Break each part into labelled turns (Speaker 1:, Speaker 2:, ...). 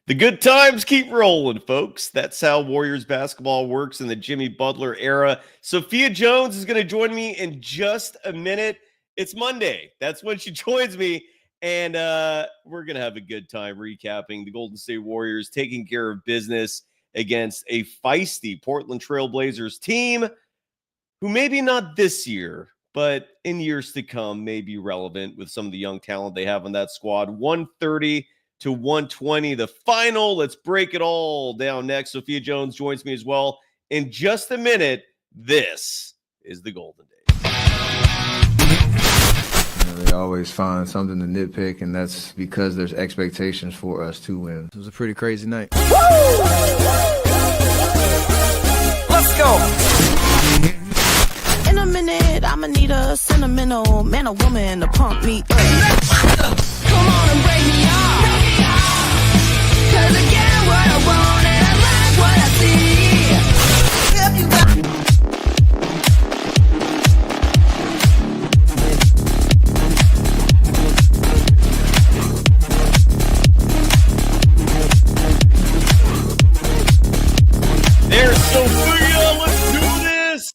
Speaker 1: The good times keep rolling, folks. That's how Warriors basketball works in the Jimmy Butler era. Sophia Jones is going to join me in just a minute. It's Monday. That's when she joins me. And we're going to have a good time recapping the Golden State Warriors taking care of business against a feisty Portland Trail Blazers team who maybe not this year, but in years to come may be relevant with some of the young talent they have on that squad. 130-120, the final. Let's break it all down next. Sophia Jones joins me as well in just a minute. This is the Golden Days.
Speaker 2: They always find something to nitpick, and that's because there's expectations for us to win. It was a pretty crazy night.
Speaker 3: Let's go.
Speaker 4: In a minute, I'ma need a sentimental man or woman to pump me up. Come on and break me off. 'Cause I get what I want and I like what I see. If you got
Speaker 1: There's Sophia. Let's do this.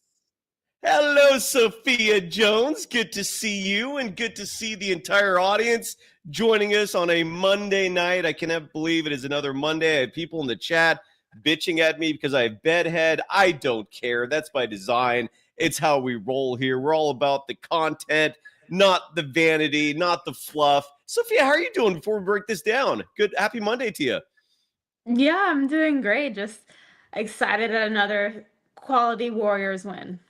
Speaker 1: Hello, Sophia Jones. Good to see you and good to see the entire audience joining us on a Monday night. I cannot believe it is another Monday. I have people in the chat bitching at me because I have bedhead. I don't care. That's by design. It's how we roll here. We're all about the content, not the vanity, not the fluff. Sophia, how are you doing before we break this down? Good. Happy Monday to you.
Speaker 5: Yeah, I'm doing great. Just excited at another quality Warriors win.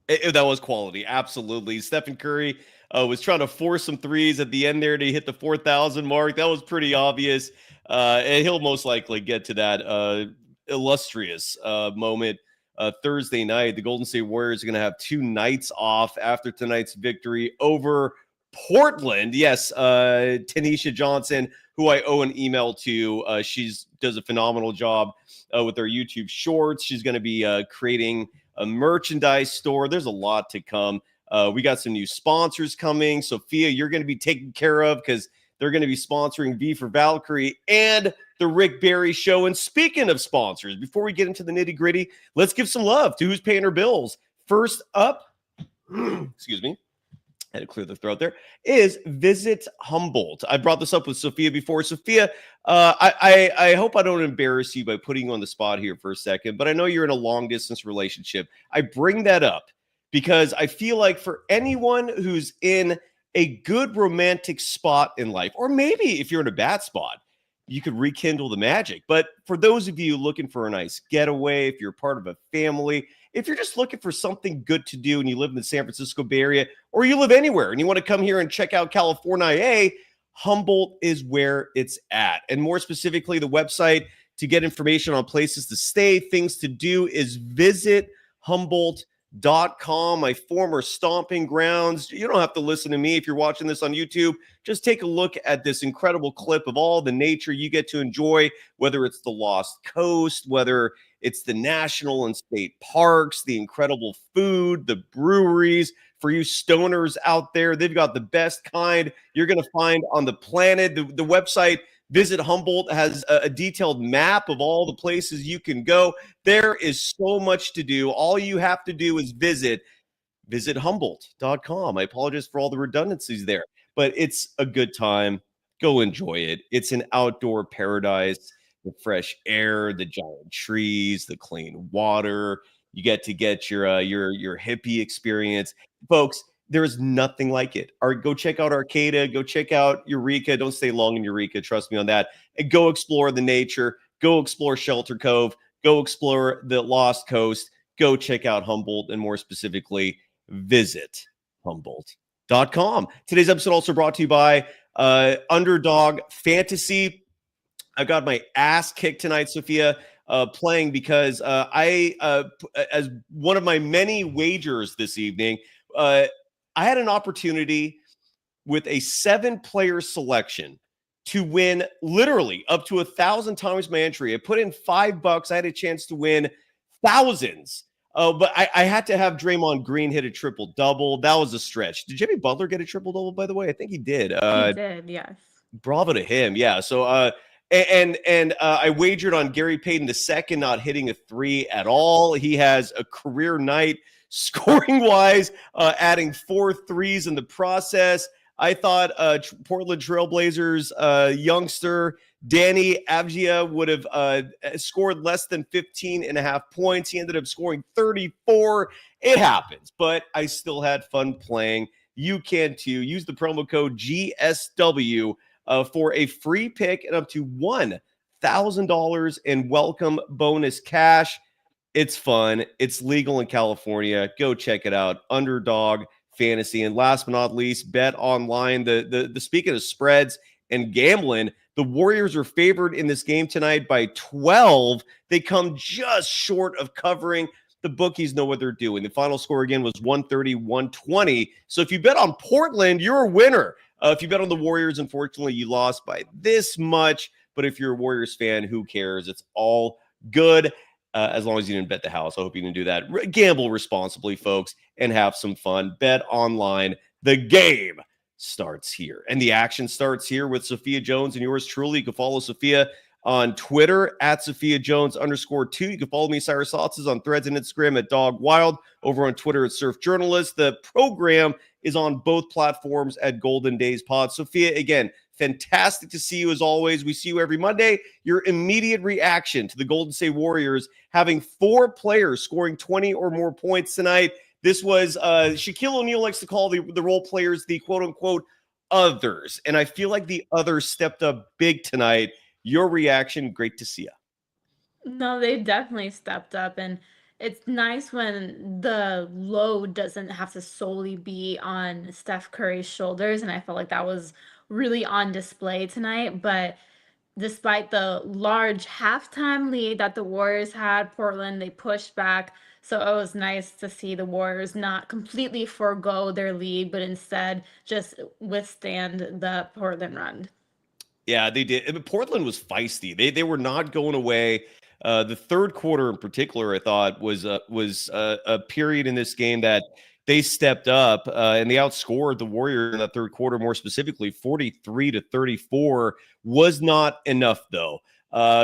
Speaker 1: That was quality. Absolutely. Steph Curry was trying to force some threes at the end there to hit the 4,000 mark. That was pretty obvious. And he'll most likely get to that illustrious moment Thursday night. The Golden State Warriors are going to have 2 nights off after tonight's victory over Portland. Yes, Tanisha Johnson, who I owe an email to. She does a phenomenal job with her YouTube shorts. She's going to be creating a merchandise store. There's a lot to come. We got some new sponsors coming. Sophia, you're going to be taken care of because they're going to be sponsoring V for Valkyrie and the Rick Barry Show. And speaking of sponsors, before we get into the nitty gritty, let's give some love to who's paying our bills. First up, excuse me, I had to clear the throat there, is Visit Humboldt. I brought this up with Sophia before. Sophia, I hope I don't embarrass you by putting you on the spot here for a second, but I know you're in a long-distance relationship. I bring that up because I feel like for anyone who's in a good romantic spot in life, or maybe if you're in a bad spot, you could rekindle the magic. But for those of you looking for a nice getaway, if you're part of a family, if you're just looking for something good to do and you live in the San Francisco Bay Area, or you live anywhere and you want to come here and check out California, Humboldt is where it's at. And more specifically, the website to get information on places to stay, things to do is visit Humboldt.com, my former stomping grounds. You don't have to listen to me if you're watching this on YouTube. Just take a look at this incredible clip of all the nature you get to enjoy, whether it's the Lost Coast, whether it's the national and state parks, the incredible food, the breweries. For you stoners out there, they've got the best kind you're going to find on the planet. The website, Visit Humboldt, has a detailed map of all the places you can go. There is so much to do. All you have to do is visit Humboldt.com. I apologize for all the redundancies there, but it's a good time. Go enjoy it. It's an outdoor paradise. The fresh air, the giant trees, the clean water. You get to get your hippie experience. Folks, there is nothing like it. Go check out Arcata. Go check out Eureka. Don't stay long in Eureka. Trust me on that. And go explore the nature. Go explore Shelter Cove. Go explore the Lost Coast. Go check out Humboldt, and more specifically, visit Humboldt.com. Today's episode also brought to you by Underdog Fantasy. I got my ass kicked tonight, Sophia, playing because as one of my many wagers this evening, I had an opportunity with a 7-player selection to win literally up to 1,000 times my entry. I put in $5. I had a chance to win thousands. But I had to have Draymond Green hit a triple-double. That was a stretch. Did Jimmy Butler get a triple-double, by the way? I think he did.
Speaker 5: He did, yes.
Speaker 1: Bravo to him. Yeah. So And I wagered on Gary Payton II not hitting a three at all. He has a career night scoring wise, adding 4 threes in the process. I thought Portland Trailblazers youngster Danny Avdia would have scored less than 15 and a half points. He ended up scoring 34. It happens, but I still had fun playing. You can too. Use the promo code GSW for a free pick and up to $1,000 in welcome bonus cash. It's fun. It's legal in California. Go check it out. Underdog Fantasy. And last but not least, Bet Online. The speaking of spreads and gambling, the Warriors are favored in this game tonight by 12. They come just short of covering. The bookies know what they're doing. The final score again was 130-120. So if you bet on Portland, you're a winner. If you bet on the Warriors, unfortunately, you lost by this much. But if you're a Warriors fan, who cares? It's all good. As long as you didn't bet the house. I hope you didn't do that. Gamble responsibly, folks, and have some fun. Bet online. The game starts here. And the action starts here with Sophia Jones and yours truly. You can follow Sophia on Twitter at Sophia Jones _2. You can follow me, Cyrus Saatsaz, on Threads and Instagram at Dog Wild. Over on Twitter at Surf Journalist. The program is on both platforms at Golden Days Pod. Sophia, again, fantastic to see you as always. We see you every Monday. Your immediate reaction to the Golden State Warriors having 4 players scoring 20 or more points tonight. This was Shaquille O'Neal likes to call the role players the quote-unquote others. And I feel like the others stepped up big tonight. Your reaction, great to see you.
Speaker 5: No, they definitely stepped up, and it's nice when the load doesn't have to solely be on Steph Curry's shoulders, and I felt like that was really on display tonight. But despite the large halftime lead that the Warriors had, Portland, they pushed back. So it was nice to see the Warriors not completely forego their lead, but instead just withstand the Portland run.
Speaker 1: Yeah, they did. And Portland was feisty. They were not going away. The third quarter in particular, I thought, was a period in this game that they stepped up and they outscored the Warriors in that third quarter, more specifically 43-34. Was not enough, though.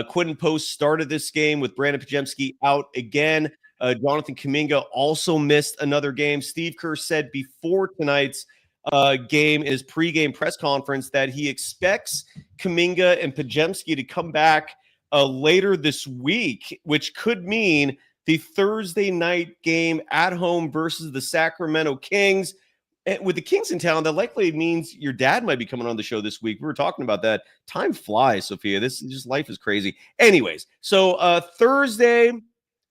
Speaker 1: Quentin Post started this game with Brandon Pajemski out again. Jonathan Kuminga also missed another game. Steve Kerr said before tonight's game in his pregame press conference that he expects Kuminga and Pajemski to come back later this week, which could mean the Thursday night game at home versus the Sacramento Kings. And with the Kings in town, that likely means your dad might be coming on the show this week. We were talking about that. Time flies, Sophia. This is just, life is crazy. Anyways, so Thursday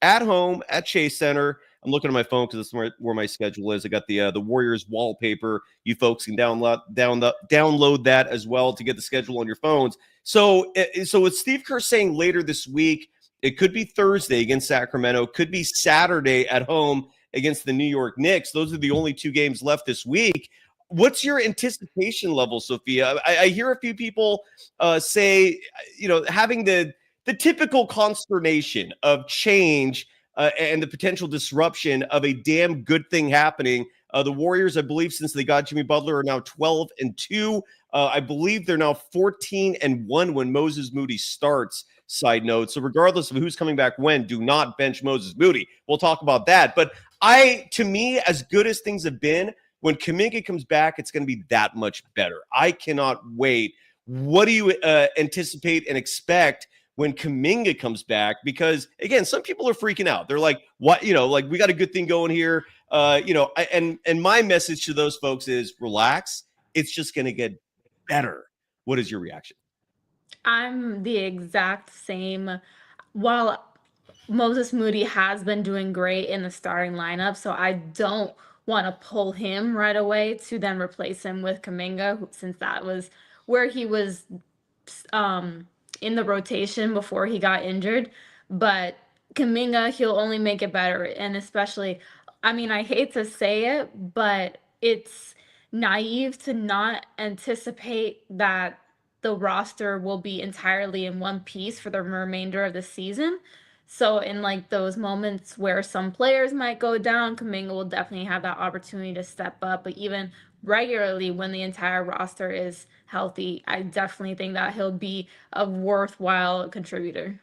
Speaker 1: at home at Chase Center. I'm looking at my phone because that's where my schedule is. I got the Warriors wallpaper. You folks can download that as well to get the schedule on your phones. So with Steve Kerr saying later this week, it could be Thursday against Sacramento, could be Saturday at home against the New York Knicks. Those are the only 2 games left this week. What's your anticipation level, Sophia? I hear a few people say, having the typical consternation of change and the potential disruption of a damn good thing happening. The Warriors, I believe, since they got Jimmy Butler, are now 12-2. I believe they're now 14-1 when Moses Moody starts. Side note. So regardless of who's coming back when, do not bench Moses Moody. We'll talk about that. But to me, as good as things have been, when Kuminga comes back, it's going to be that much better. I cannot wait. What do you anticipate and expect when Kuminga comes back? Because again, some people are freaking out. They're like, what, like, we got a good thing going here. And my message to those folks is relax. It's just going to get better. What is your reaction?
Speaker 5: I'm the exact same. While Moses Moody has been doing great in the starting lineup, so I don't want to pull him right away to then replace him with Kuminga, since that was where he was in the rotation before he got injured. But Kuminga, he'll only make it better. And especially, I hate to say it, but it's naive to not anticipate that the roster will be entirely in one piece for the remainder of the season. So in like those moments where some players might go down, Kuminga will definitely have that opportunity to step up. But even regularly when the entire roster is healthy. I definitely think that he'll be a worthwhile contributor.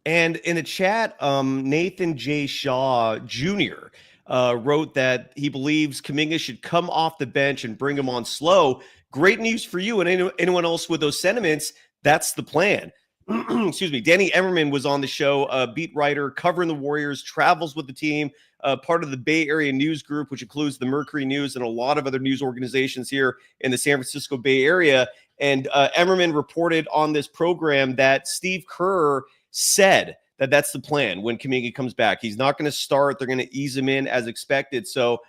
Speaker 1: And in the chat, Nathan J. Shaw Jr. Wrote that he believes Kuminga should come off the bench and bring him on slow. Great news for you and anyone else with those sentiments. That's the plan. Excuse me. Danny Emmerman was on the show, beat writer covering the Warriors, travels with the team, part of the Bay Area News Group, which includes the Mercury News and a lot of other news organizations here in the San Francisco Bay Area. And Emmerman reported on this program that Steve Kerr said that that's the plan when Kuminga comes back. He's not going to start. They're going to ease him in as expected. So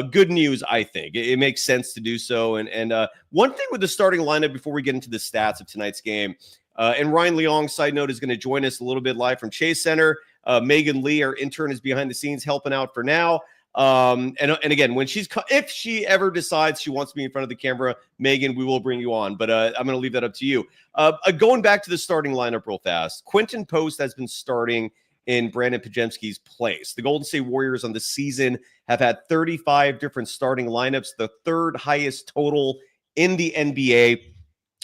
Speaker 1: good news, I think. It makes sense to do so. And one thing with the starting lineup before we get into the stats of tonight's game, and Ryan Leong, side note, is going to join us a little bit live from Chase Center. Megan Lee, our intern, is behind the scenes helping out for now. And again, if she ever decides she wants to be in front of the camera, Megan, we will bring you on. But I'm going to leave that up to you. Going back to the starting lineup real fast, Quentin Post has been starting in Brandon Pajemski's place. The Golden State Warriors on the season have had 35 different starting lineups, the third highest total in the NBA.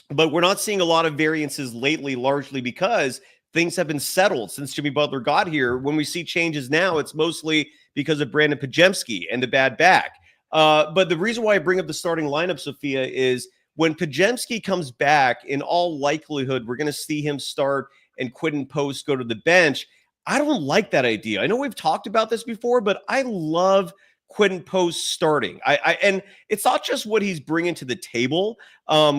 Speaker 1: But we're not seeing a lot of variances lately, largely because things have been settled since Jimmy Butler got here. When we see changes now, it's mostly because of Brandon Pajemski and the bad back. But the reason why I bring up the starting lineup, Sophia, is when Pajemski comes back, in all likelihood, we're going to see him start and Quentin Post go to the bench. I don't like that idea. I know we've talked about this before, but I love Quentin Post starting. And it's not just what he's bringing to the table,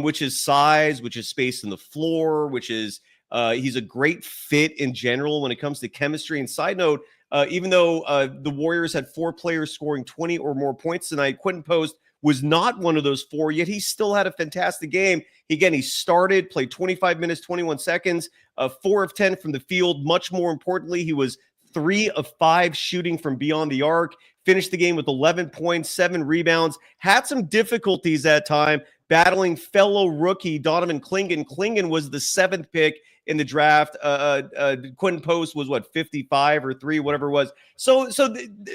Speaker 1: which is size, which is space in the floor, which is he's a great fit in general when it comes to chemistry. And side note, even though the Warriors had 4 players scoring 20 or more points tonight, Quentin Post was not one of those 4, yet he still had a fantastic game. He started, played 25 minutes, 21 seconds, 4 of 10 from the field. Much more importantly, he was 3 of 5 shooting from beyond the arc, finished the game with 11 points, 7 rebounds, had some difficulties that time battling fellow rookie Donovan Clingan. Clingan was the 7th pick in the draft. Quentin Post was 55 or 3, whatever it was. So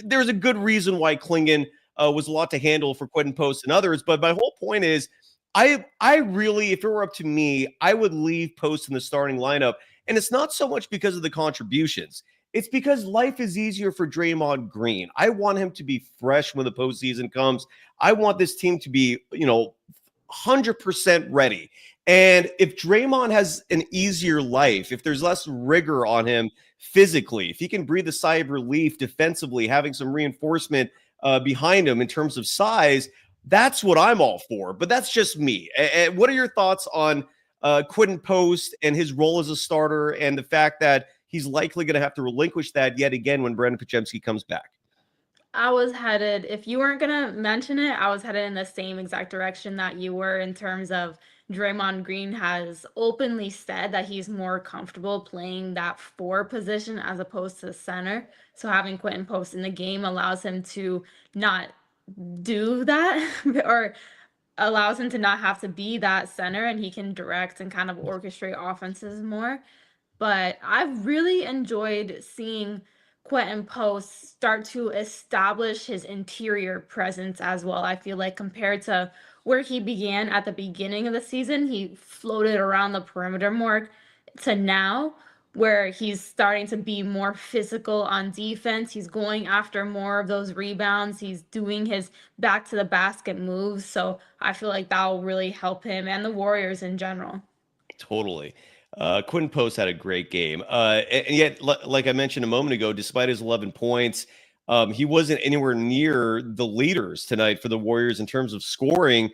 Speaker 1: there's a good reason why Clingan was a lot to handle for Quentin Post and others. But my whole point is, I really, if it were up to me, I would leave Post in the starting lineup. And it's not so much because of the contributions. It's because life is easier for Draymond Green. I want him to be fresh when the postseason comes. I want this team to be, 100% ready. And if Draymond has an easier life, if there's less rigor on him physically, if he can breathe a sigh of relief defensively, having some reinforcement behind him in terms of size, that's what I'm all for. But that's just me. And what are your thoughts on Quentin Post and his role as a starter and the fact that he's likely going to have to relinquish that yet again when Brandon Pajemski comes back?
Speaker 5: If you weren't going to mention it, I was headed in the same exact direction that you were in terms of Draymond Green has openly said that he's more comfortable playing that 4 position as opposed to center. So having Quentin Post in the game allows him to not do that or allows him to not have to be that center, and he can direct and kind of orchestrate offenses more. But I've really enjoyed seeing Quentin Post start to establish his interior presence as well. I feel like compared to where he began at the beginning of the season, he floated around the perimeter more, to now where he's starting to be more physical on defense. He's going after more of those rebounds. He's doing his back to the basket moves. So I feel like that will really help him and the Warriors in general.
Speaker 1: Totally. Quentin Post had a great game. And yet, like I mentioned a moment ago, despite his 11 points, he wasn't anywhere near the leaders tonight for the Warriors in terms of scoring.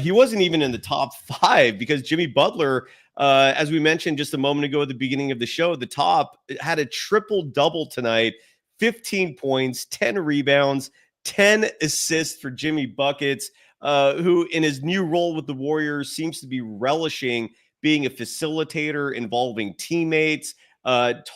Speaker 1: He wasn't even in the top 5 because Jimmy Butler, as we mentioned just a moment ago at the beginning of the show, the top had a triple-double tonight, 15 points, 10 rebounds, 10 assists for Jimmy Buckets, who in his new role with the Warriors seems to be relishing being a facilitator, involving teammates,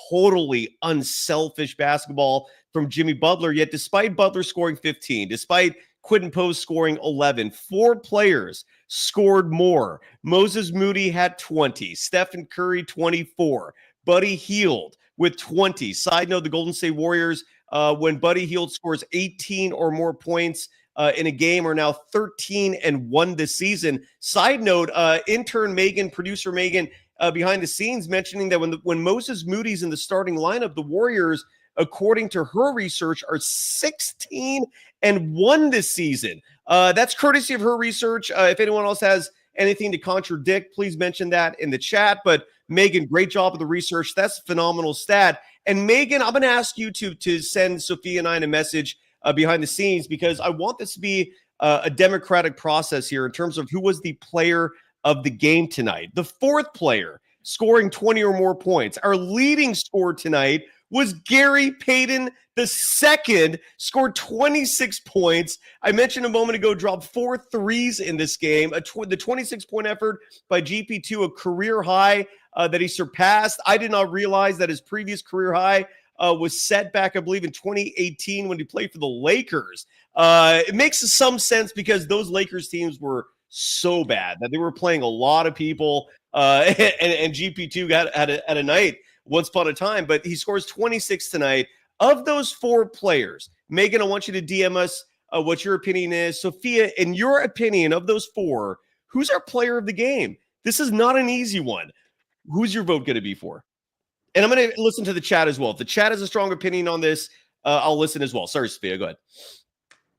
Speaker 1: totally unselfish basketball from Jimmy Butler. Yet despite Butler scoring 15, despite Quentin Post scoring 11, 4 players scored more. Moses Moody had 20, Stephen Curry 24, Buddy Hield with 20. Side note, the Golden State Warriors, when Buddy Hield scores 18 or more points in a game are now 13-1 this season. Side note, intern Megan, producer Megan, behind the scenes mentioning that when Moses Moody's in the starting lineup, the Warriors, according to her research, are 16-1 this season. That's courtesy of her research. If anyone else has anything to contradict, please mention that in the chat. But Megan, great job with the research. That's a phenomenal stat. And Megan, I'm going to ask you to send Sophia and I a message behind the scenes, because I want this to be a democratic process here in terms of who was the player of the game tonight. The fourth player scoring 20 or more points. Our leading scorer tonight was Gary Payton II, scored 26 points. I mentioned a moment ago, dropped 4 threes in this game. The 26-point effort by GP2, a career high that he surpassed. I did not realize that his previous career high was set back, I believe, in 2018 when he played for the Lakers. It makes some sense because those Lakers teams were so bad that they were playing a lot of people, and GP2 had a night once upon a time, but he scores 26 tonight. Of those 4 players, Megan, I want you to DM us what your opinion is. Sophia, in your opinion, of those 4, who's our player of the game? This is not an easy one. Who's your vote going to be for? And I'm going to listen to the chat as well. If the chat has a strong opinion on this, I'll listen as well. Sorry, Sophia, go ahead.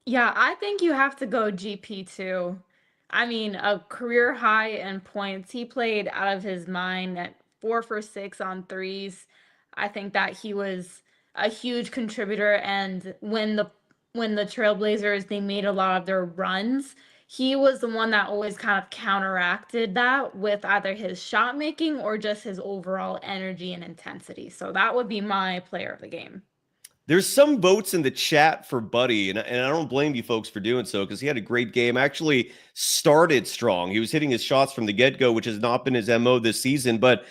Speaker 5: Yeah, I think you have to go GP2. I mean, a career high in points. He played out of his mind at 4 for 6 on threes. I think that he was a huge contributor. And when the Trailblazers, they made a lot of their runs, he was the one that always kind of counteracted that with either his shot making or just his overall energy and intensity. So that would be my player of the game.
Speaker 1: There's some votes in the chat for Buddy, and I don't blame you folks for doing so, because he had a great game. Actually started strong. He was hitting his shots from the get-go, which has not been his MO this season. But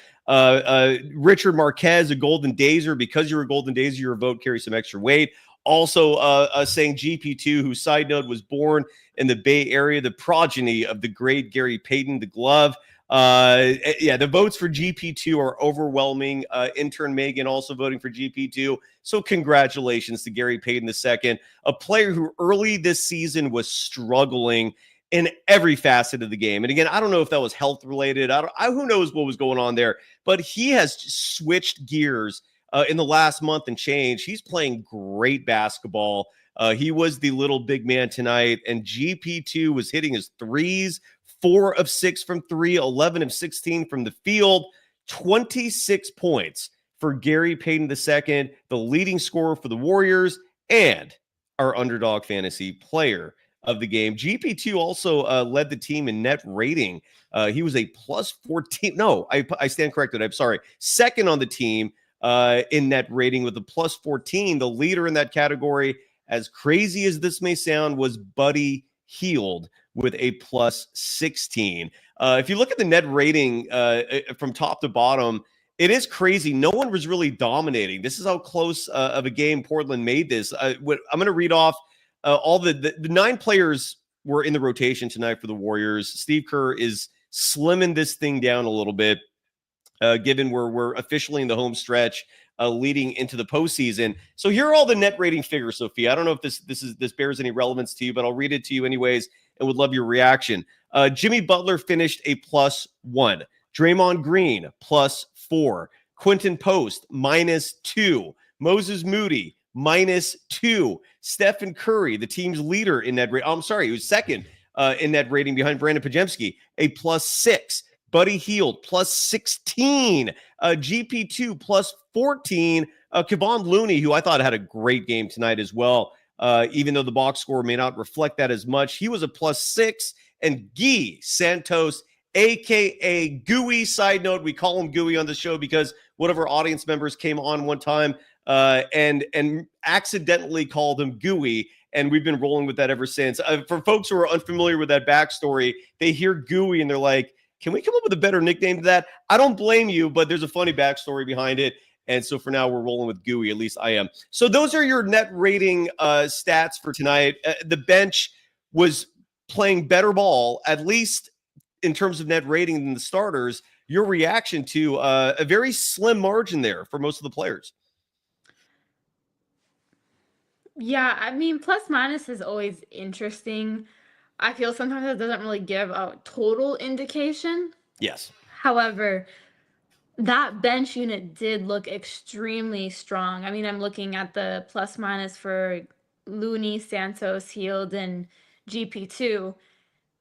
Speaker 1: Richard Marquez, a Golden Dazer. Because you're a Golden Dazer, your vote carries some extra weight. Also saying GP2, who, side note, was born in the Bay Area, the progeny of the great Gary Payton, the glove. Yeah, the votes for GP2 are overwhelming. Intern Megan also voting for GP2. So congratulations to Gary Payton II, a player who early this season was struggling in every facet of the game. And again, I don't know if that was health related. Who knows what was going on there, but he has switched gears in the last month and change. He's playing great basketball. He was the little big man tonight, and GP2 was hitting his threes, 4 of 6 from 3, 11 of 16 from the field, 26 points for Gary Payton II, the leading scorer for the Warriors and our underdog fantasy player of the game. GP2 also led the team in net rating. He was a plus 14. No, I stand corrected. I'm sorry. Second on the team in net rating with a plus 14. The leader in that category, as crazy as this may sound, was Buddy Hield with a plus 16. If you look at the net rating from top to bottom, it is crazy. No one was really dominating. This is how close of a game Portland made this. I'm going to read off all the 9 players were in the rotation tonight for the Warriors. Steve Kerr is slimming this thing down a little bit, given we're officially in the home stretch leading into the postseason. So here are all the net rating figures, Sophia. I don't know if this bears any relevance to you, but I'll read it to you anyways and would love your reaction. Jimmy Butler finished a plus 1. Draymond Green, plus 4. Quentin Post, minus 2. Moses Moody, minus 2. Stephen Curry, the team's leader in net rating. Oh, I'm sorry, he was second in net rating behind Brandon Pajemski, a plus 6. Buddy Hield, plus 16. GP2, plus 14. Kevon Looney, who I thought had a great game tonight as well, even though the box score may not reflect that as much. He was a plus 6. And Guy Santos, a.k.a. Gooey. Side note, we call him Gooey on the show because one of our audience members came on one time and accidentally called him Gooey, and we've been rolling with that ever since. For folks who are unfamiliar with that backstory, they hear Gooey and they're like, can we come up with a better nickname to that? I don't blame you, but there's a funny backstory behind it. And so for now, we're rolling with Gooey. At least I am. So those are your net rating stats for tonight. The bench was playing better ball, at least in terms of net rating, than the starters. Your reaction to a very slim margin there for most of the players?
Speaker 5: Yeah, I mean, plus minus is always interesting. I feel sometimes it doesn't really give a total indication.
Speaker 1: Yes.
Speaker 5: However, that bench unit did look extremely strong. I mean, I'm looking at the plus minus for Looney, Santos, Heald, and GP2,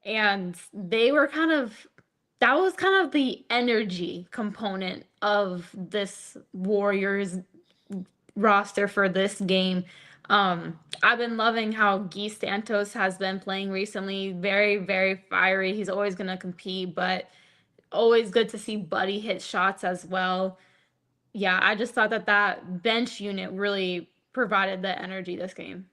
Speaker 5: and they were kind of that was kind of the energy component of this Warriors roster for this game. I've been loving how Guy Santos has been playing recently. Very, very fiery. He's always going to compete, but always good to see Buddy hit shots as well. Yeah, I just thought that that bench unit really provided the energy this game.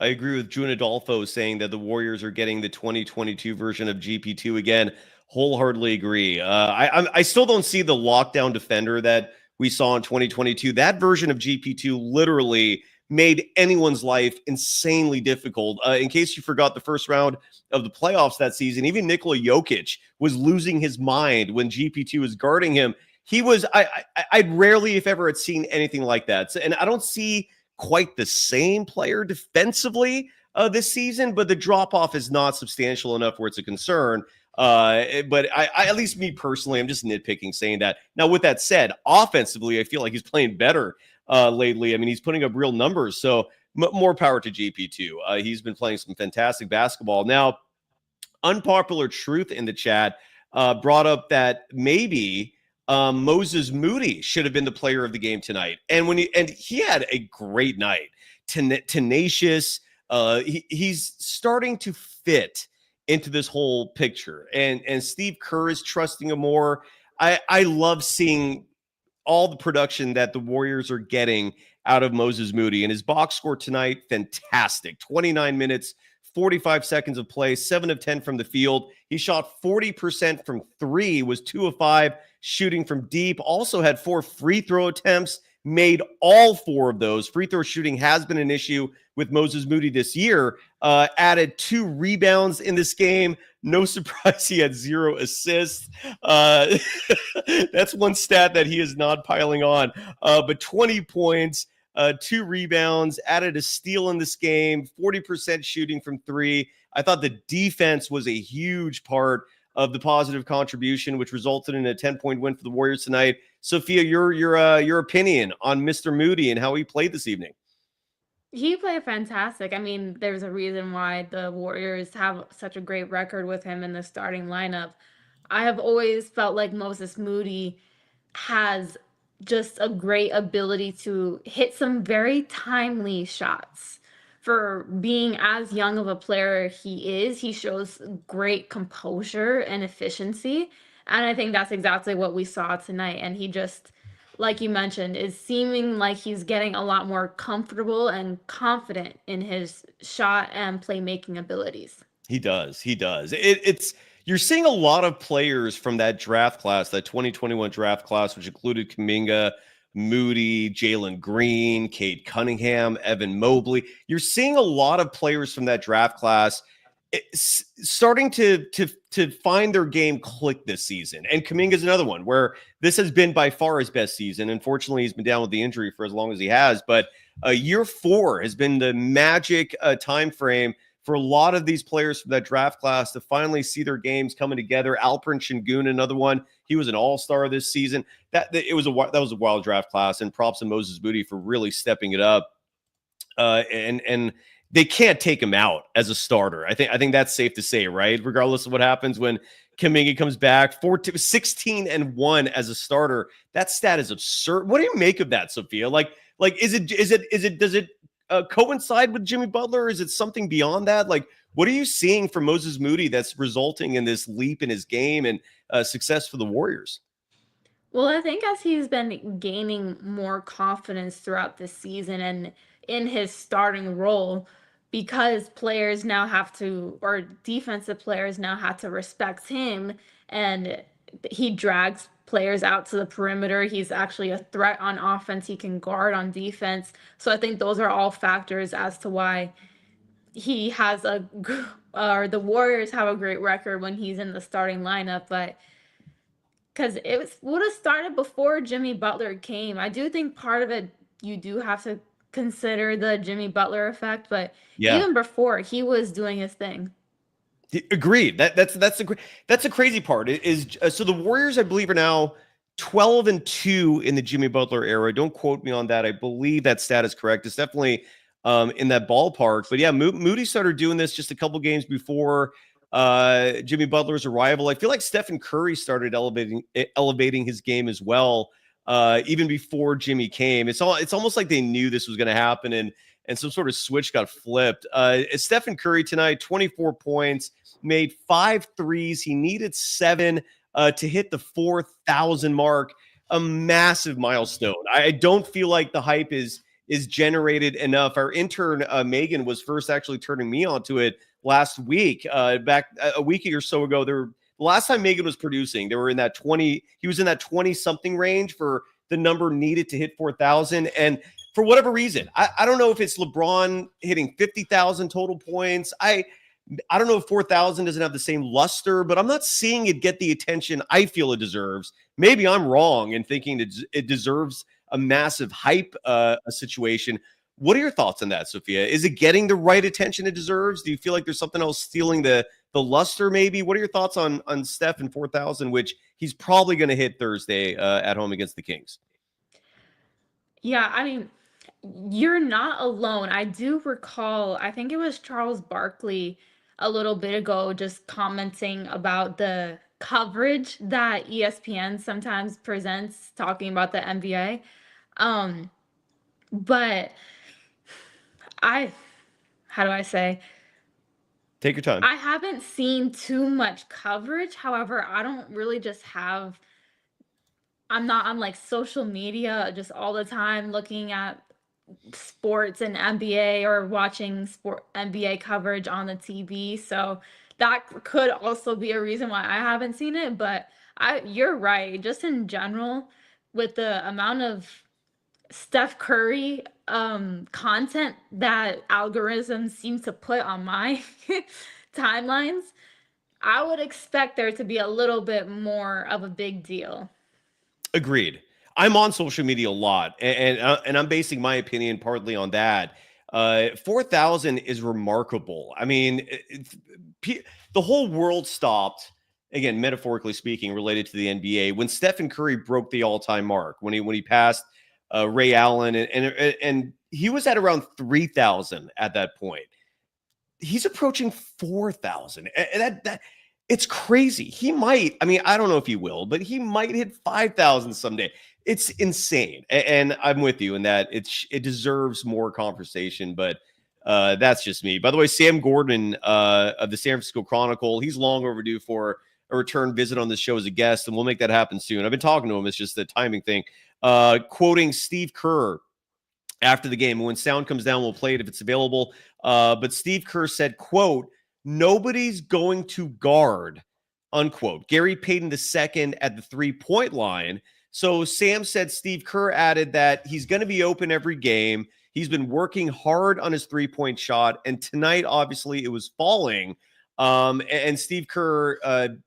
Speaker 1: I agree with June Adolfo saying that the Warriors are getting the 2022 version of GP2 again. Wholeheartedly agree. I still don't see the lockdown defender that we saw in 2022. That version of GP2 literally made anyone's life insanely difficult. In case you forgot the first round of the playoffs that season, even Nikola Jokic was losing his mind when GP2 was guarding him. He was, I'd rarely, if ever, had seen anything like that. So, and I don't see quite the same player defensively this season, but the drop off is not substantial enough where it's a concern. But I, at least me personally, I'm just nitpicking saying that. Now, with that said, offensively, I feel like he's playing better lately. I mean, he's putting up real numbers. So more power to GP2. He's been playing some fantastic basketball. Now, unpopular truth in the chat brought up that maybe Moses Moody should have been the player of the game tonight. And he had a great night, tenacious. He's starting to fit into this whole picture. And Steve Kerr is trusting him more. I love seeing all the production that the Warriors are getting out of Moses Moody. And his box score tonight, fantastic. 29 minutes, 45 seconds of play, 7 of 10 from the field. He shot 40% from 3, was 2 of 5 shooting from deep. Also had 4 free throw attempts, made all 4 of those. Free throw shooting has been an issue with Moses Moody this year. Added 2 rebounds in this game. No surprise he had 0 assists. That's one stat that he is not piling on. But 20 points, 2 rebounds, added a steal in this game, 40% shooting from 3. I thought the defense was a huge part of the positive contribution, which resulted in a 10-point win for the Warriors tonight. Sophia, your opinion on Mr. Moody and how he played this evening?
Speaker 5: He played fantastic. I mean, there's a reason why the Warriors have such a great record with him in the starting lineup. I have always felt like Moses Moody has just a great ability to hit some very timely shots. For being as young of a player he is, he shows great composure and efficiency. And I think that's exactly what we saw tonight. And he just, like you mentioned, is seeming like he's getting a lot more comfortable and confident in his shot and playmaking abilities.
Speaker 1: He does. He does. It's you're seeing a lot of players from that draft class, that 2021 draft class, which included Kuminga, Moody, Jalen Green, Cade Cunningham, Evan Mobley. You're seeing a lot of players from that draft class starting to find their game click this season. And Kuminga is another one where this has been by far his best season. Unfortunately, he's been down with the injury for as long as he has. But year 4 has been the magic time frame for a lot of these players from that draft class to finally see their games coming together. Alperen Şengün, another one. He was an all-star this season. That was a wild draft class, and props to Moses Moody for really stepping it up. And they can't take him out as a starter. I think that's safe to say, right? Regardless of what happens when Kuminga comes back, 16-1 as a starter. That stat is absurd. What do you make of that, Sophia? Like, does it coincide with Jimmy Butler? Or is it something beyond that? Like, what are you seeing from Moses Moody that's resulting in this leap in his game and success for the Warriors?
Speaker 5: Well, I think as he's been gaining more confidence throughout the season and in his starting role, because players now have to, or defensive players now have to respect him, and he drags players out to the perimeter. He's actually a threat on offense. He can guard on defense. So I think those are all factors as to why he has or the Warriors have a great record when he's in the starting lineup. But because would have started before Jimmy Butler came. I do think part of it, you do have to consider the Jimmy Butler effect, but
Speaker 1: Yeah.
Speaker 5: even before, he was doing his thing.
Speaker 1: Agreed. That's a crazy part. So the Warriors, I believe, are now 12-2 in the Jimmy Butler era. Don't quote me on that. I believe that stat is correct. It's definitely in that ballpark. But yeah, Moody started doing this just a couple games before Jimmy Butler's arrival. I feel like Stephen Curry started elevating his game as well, even before Jimmy came. It's almost like they knew this was going to happen, and some sort of switch got flipped. Stephen Curry tonight, 24 points, made 5 threes. He needed 7 to hit the 4,000 mark, a massive milestone. I don't feel like the hype is generated enough. Our intern, Megan, was first actually turning me onto it last week. Back a week or so ago, the last time Megan was producing, they were in that 20, he was in that 20-something range for the number needed to hit 4,000. And for whatever reason, I don't know if it's LeBron hitting 50,000 total points. I don't know if 4,000 doesn't have the same luster, but I'm not seeing it get the attention I feel it deserves. Maybe I'm wrong in thinking it deserves a massive hype situation. What are your thoughts on that, Sophia? Is it getting the right attention it deserves? Do you feel like there's something else stealing the luster maybe? What are your thoughts on Steph and 4,000, which he's probably going to hit Thursday at home against the Kings?
Speaker 5: Yeah, I mean, you're not alone. I do recall, I think it was Charles Barkley a little bit ago just commenting about the coverage that ESPN sometimes presents talking about the NBA. Um, but I, how do I say?
Speaker 1: Take your time.
Speaker 5: I haven't seen too much coverage. However, I don't really just have, I'm not on like social media just all the time looking at sports and NBA or watching sport NBA coverage on the TV. So that could also be a reason why I haven't seen it. But you're right. Just in general, with the amount of Steph Curry content that algorithms seem to put on my timelines, I would expect there to be a little bit more of a big deal.
Speaker 1: Agreed. I'm on social media a lot, and I'm basing my opinion partly on that. 4,000 is remarkable. I mean, the whole world stopped, again, metaphorically speaking, related to the NBA when Stephen Curry broke the all-time mark, when he passed Ray Allen, and he was at around 3,000 at that point. He's approaching 4,000. That it's crazy. He might, I mean, I don't know if he will, but he might hit 5,000 someday. It's insane. And I'm with you in that it deserves more conversation, but that's just me. By the way, Sam Gordon of the San Francisco Chronicle, he's long overdue for a return visit on this show as a guest, and we'll make that happen soon. I've been talking to him. It's just the timing thing. Quoting Steve Kerr after the game, when sound comes down, we'll play it if it's available. But Steve Kerr said, quote, "Nobody's going to guard," unquote, Gary Payton II at the 3-point line. So Sam said Steve Kerr added that he's going to be open every game. He's been working hard on his 3-point shot. And tonight, obviously, it was falling. And Steve Kerr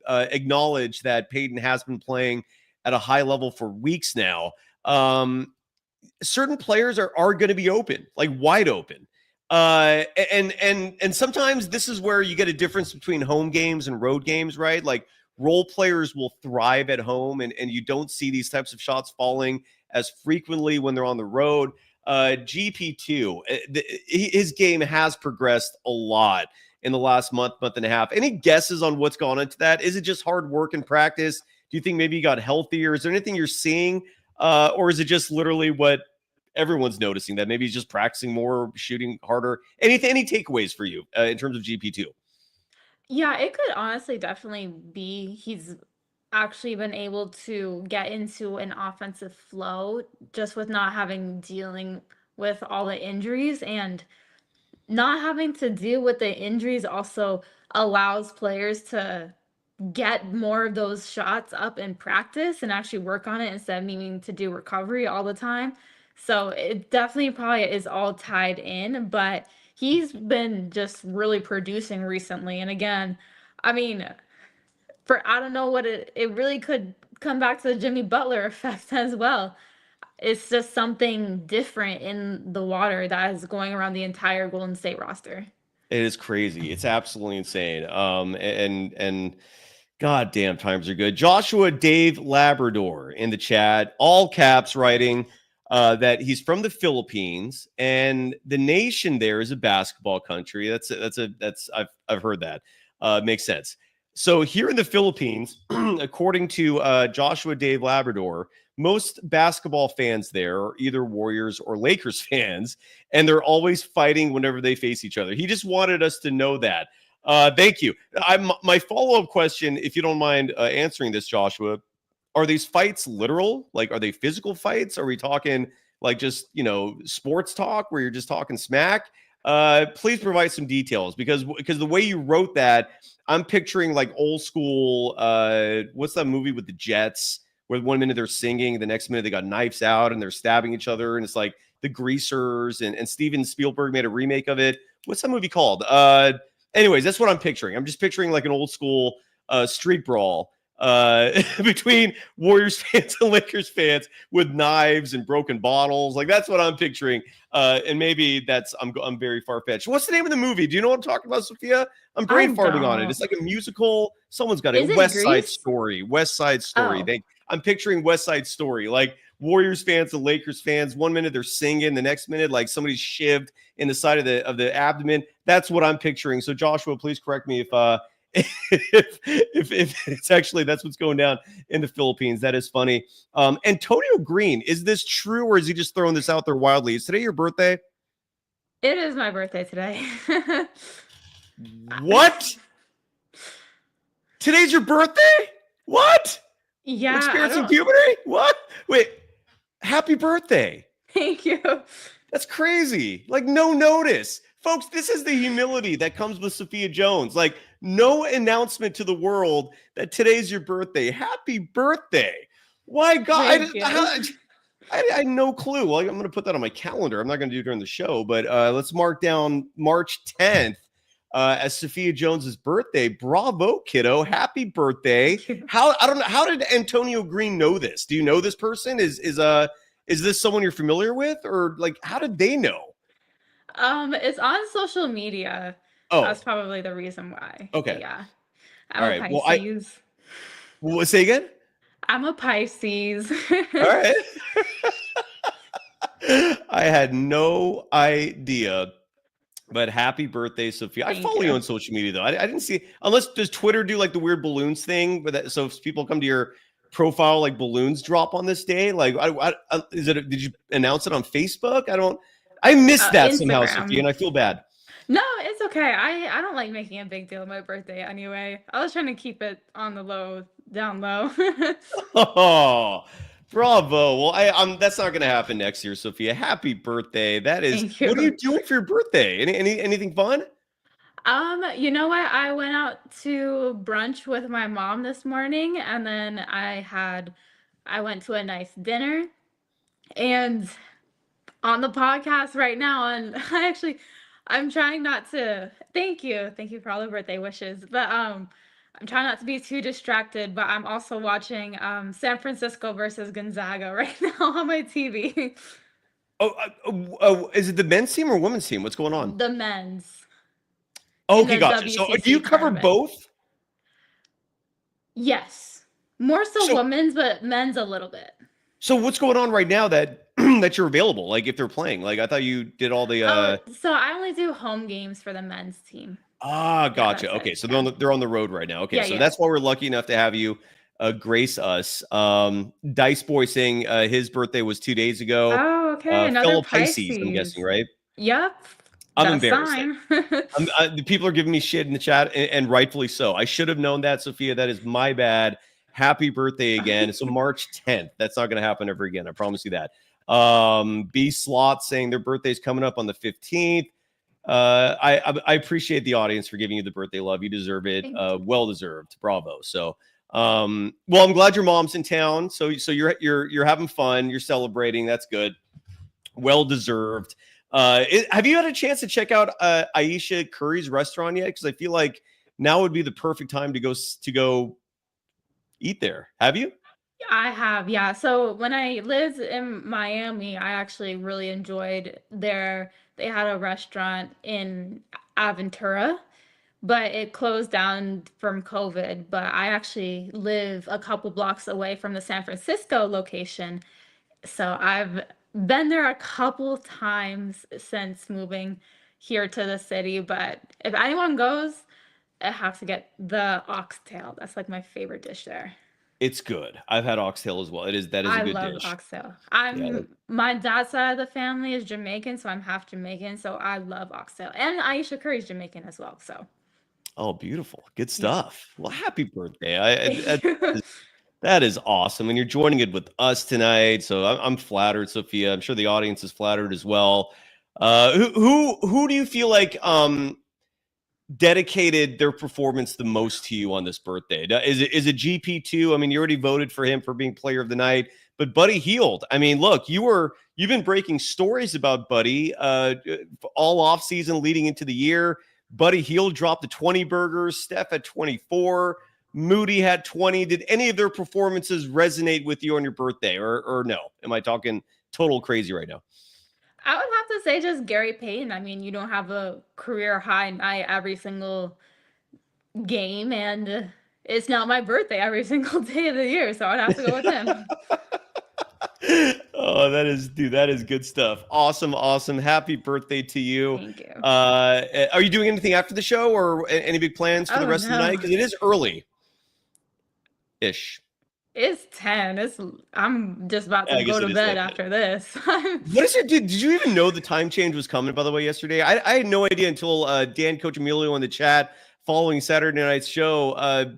Speaker 1: acknowledged that Payton has been playing at a high level for weeks now. Certain players are going to be open, like wide open. And sometimes this is where you get a difference between home games and road games, right? Like role players will thrive at home, and you don't see these types of shots falling as frequently when they're on the road. GP2, his game has progressed a lot in the last month and a half. Any guesses on what's gone into that? Is it just hard work and practice? Do you think maybe he got healthier? Is there anything you're seeing? Or is it just literally what everyone's noticing, that maybe he's just practicing more, shooting harder? Any takeaways for you in terms of GP2?
Speaker 5: Yeah, it could honestly definitely be he's actually been able to get into an offensive flow just with not having dealing with all the injuries, and not having to deal with the injuries also allows players to get more of those shots up in practice and actually work on it instead of needing to do recovery all the time. So it definitely probably is all tied in, but he's been just really producing recently. And again, I mean, I don't know what it really could come back to the Jimmy Butler effect as well. it's just something different in the water that is going around the entire Golden State roster.
Speaker 1: It is crazy. It's absolutely insane. And God damn, times are good. Joshua Dave Labrador in the chat, all caps, writing that he's from the Philippines and the nation there is a basketball country. That's I've heard that. Makes sense. So here in the Philippines, according to Joshua Dave Labrador, most basketball fans there are either Warriors or Lakers fans, and they're always fighting whenever they face each other. He just wanted us to know that. Thank you. My follow-up question, if you don't mind answering this, Joshua, are these fights literal? Like, are they physical fights? Are we talking like just, sports talk where you're just talking smack? Please provide some details because the way you wrote that, I'm picturing like old school. What's that movie with the Jets where 1 minute they're singing, the next minute they got knives out and they're stabbing each other, and it's like the Greasers and Steven Spielberg made a remake of it. What's that movie called? Anyways, that's what I'm picturing. I'm just picturing like an old school street brawl between Warriors fans and Lakers fans with knives and broken bottles. Like that's what I'm picturing. And maybe I'm very far-fetched. What's the name of the movie? Do you know what I'm talking about, Sophia? I'm brain farting on it. It's like a musical. Someone's got it. West Side Story. West Side Story.
Speaker 5: Oh.
Speaker 1: I'm picturing West Side Story. Like Warriors fans and Lakers fans. 1 minute they're singing, the next minute like somebody's shivved in the side of the abdomen. That's what I'm picturing. So Joshua, please correct me if it's actually that's what's going down in the Philippines. That is funny. Antonio Green, is this true or is he just throwing this out there wildly? Is today your birthday?
Speaker 5: It is my birthday today.
Speaker 1: What? Today's your birthday? What?
Speaker 5: Yeah.
Speaker 1: You're experiencing puberty? What? Wait, happy birthday.
Speaker 5: Thank you.
Speaker 1: That's crazy. Like no notice. Folks, this is the humility that comes with Sophia Jones. Like no announcement to the world that today's your birthday. Happy birthday. Why God? I had no clue. Well, I'm going to put that on my calendar. I'm not going to do it during the show, but let's mark down March 10th as Sophia Jones's birthday. Bravo, kiddo. Happy birthday. I don't know. How did Antonio Green know this? Do you know this person? Is this someone you're familiar with, or like how did they know?
Speaker 5: It's on social media.
Speaker 1: Oh,
Speaker 5: that's probably the reason why.
Speaker 1: Okay.
Speaker 5: But yeah. I'm a
Speaker 1: Well,
Speaker 5: Pisces.
Speaker 1: Say again?
Speaker 5: I'm a Pisces.
Speaker 1: All right. I had no idea. But happy birthday, Sophia. I follow you on social media, though. I didn't see, unless does Twitter do like the weird balloons thing? So if people come to your profile, like balloons drop on this day? Like, did you announce it on Facebook? I missed that somehow,
Speaker 5: Instagram.
Speaker 1: Sophia, and I feel bad.
Speaker 5: No, it's okay. I don't like making a big deal of my birthday anyway. I was trying to keep it on the low, down low.
Speaker 1: Oh, bravo. Well, that's not going to happen next year, Sophia. Happy birthday. That is, what are you doing for your birthday? Anything fun?
Speaker 5: You know what? I went out to brunch with my mom this morning, and then I went to a nice dinner, and on the podcast right now, and I'm trying not to, thank you for all the birthday wishes, but I'm trying not to be too distracted, but I'm also watching San Francisco versus Gonzaga right now on my TV.
Speaker 1: Oh, is it the men's team or women's team? What's going on?
Speaker 5: The men's.
Speaker 1: Okay, gotcha. So do you cover both?
Speaker 5: Yes. More so women's, but men's a little bit.
Speaker 1: So what's going on right now that that you're available? Like if they're playing, like I thought you did all the.
Speaker 5: So I only do home games for the men's team.
Speaker 1: Ah, gotcha. Okay, so they're on the road right now. Okay, so that's why we're lucky enough to have you grace us. Dice Boy saying his birthday was 2 days ago.
Speaker 5: Oh, okay. Another
Speaker 1: fellow Pisces, I'm guessing, right?
Speaker 5: Yep.
Speaker 1: I'm embarrassed. The people are giving me shit in the chat, and rightfully so. I should have known that, Sophia. That is my bad. Happy birthday again. So March 10th. That's not going to happen ever again. I promise you that. B Slot saying their birthday's coming up on the 15th. I appreciate the audience for giving you the birthday love. You deserve it. Well deserved. Bravo. So, well, I'm glad your mom's in town. So you're having fun. You're celebrating. That's good. Well deserved. Have you had a chance to check out Aisha Curry's restaurant yet? Because I feel like now would be the perfect time to go eat there. Have you?
Speaker 5: I have, yeah. So when I lived in Miami, I actually really enjoyed they had a restaurant in Aventura, but it closed down from COVID. But I actually live a couple blocks away from the San Francisco location. So I've been there a couple times since moving here to the city. But if anyone goes, I have to get the oxtail. That's like my favorite dish there.
Speaker 1: It's good. I've had oxtail as well. That is a
Speaker 5: I
Speaker 1: good
Speaker 5: love
Speaker 1: dish.
Speaker 5: oxtail.
Speaker 1: Yeah.
Speaker 5: My dad's side of the family is Jamaican, so I'm half Jamaican, so I love oxtail. And Aisha Curry's Jamaican as well, so
Speaker 1: Oh, beautiful. Good
Speaker 5: yeah.
Speaker 1: stuff. Well, happy birthday.
Speaker 5: Thank you.
Speaker 1: That is awesome. And you're joining it with us tonight. So I'm flattered, Sophia. I'm sure the audience is flattered as well. Who do you feel like dedicated their performance the most to you on this birthday? Is it GP2? I mean, you already voted for him for being player of the night, but Buddy Hield. I mean, look, you've been breaking stories about Buddy all off season leading into the year. Buddy Hield dropped to 20 burgers, Steph at 24, Moody had 20. Did any of their performances resonate with you on your birthday, or no? Am I talking total crazy right now?
Speaker 5: I would have to say just Gary Payton. I mean, you don't have a career high night every single game, and it's not my birthday every single day of the year, so I'd have to go with him.
Speaker 1: Oh, that is good stuff. Awesome. Happy birthday to you.
Speaker 5: Thank you.
Speaker 1: Are you doing anything after the show, or any big plans for the
Speaker 5: Oh
Speaker 1: rest of the night?
Speaker 5: no.
Speaker 1: Because it is early ish.
Speaker 5: It's 10. I'm just about to
Speaker 1: I guess
Speaker 5: go
Speaker 1: it
Speaker 5: to
Speaker 1: is
Speaker 5: bed
Speaker 1: late.
Speaker 5: after this.
Speaker 1: What is it? Did you even know the time change was coming, by the way, yesterday? I had no idea until Dan Coach Emilio in the chat following Saturday night's show.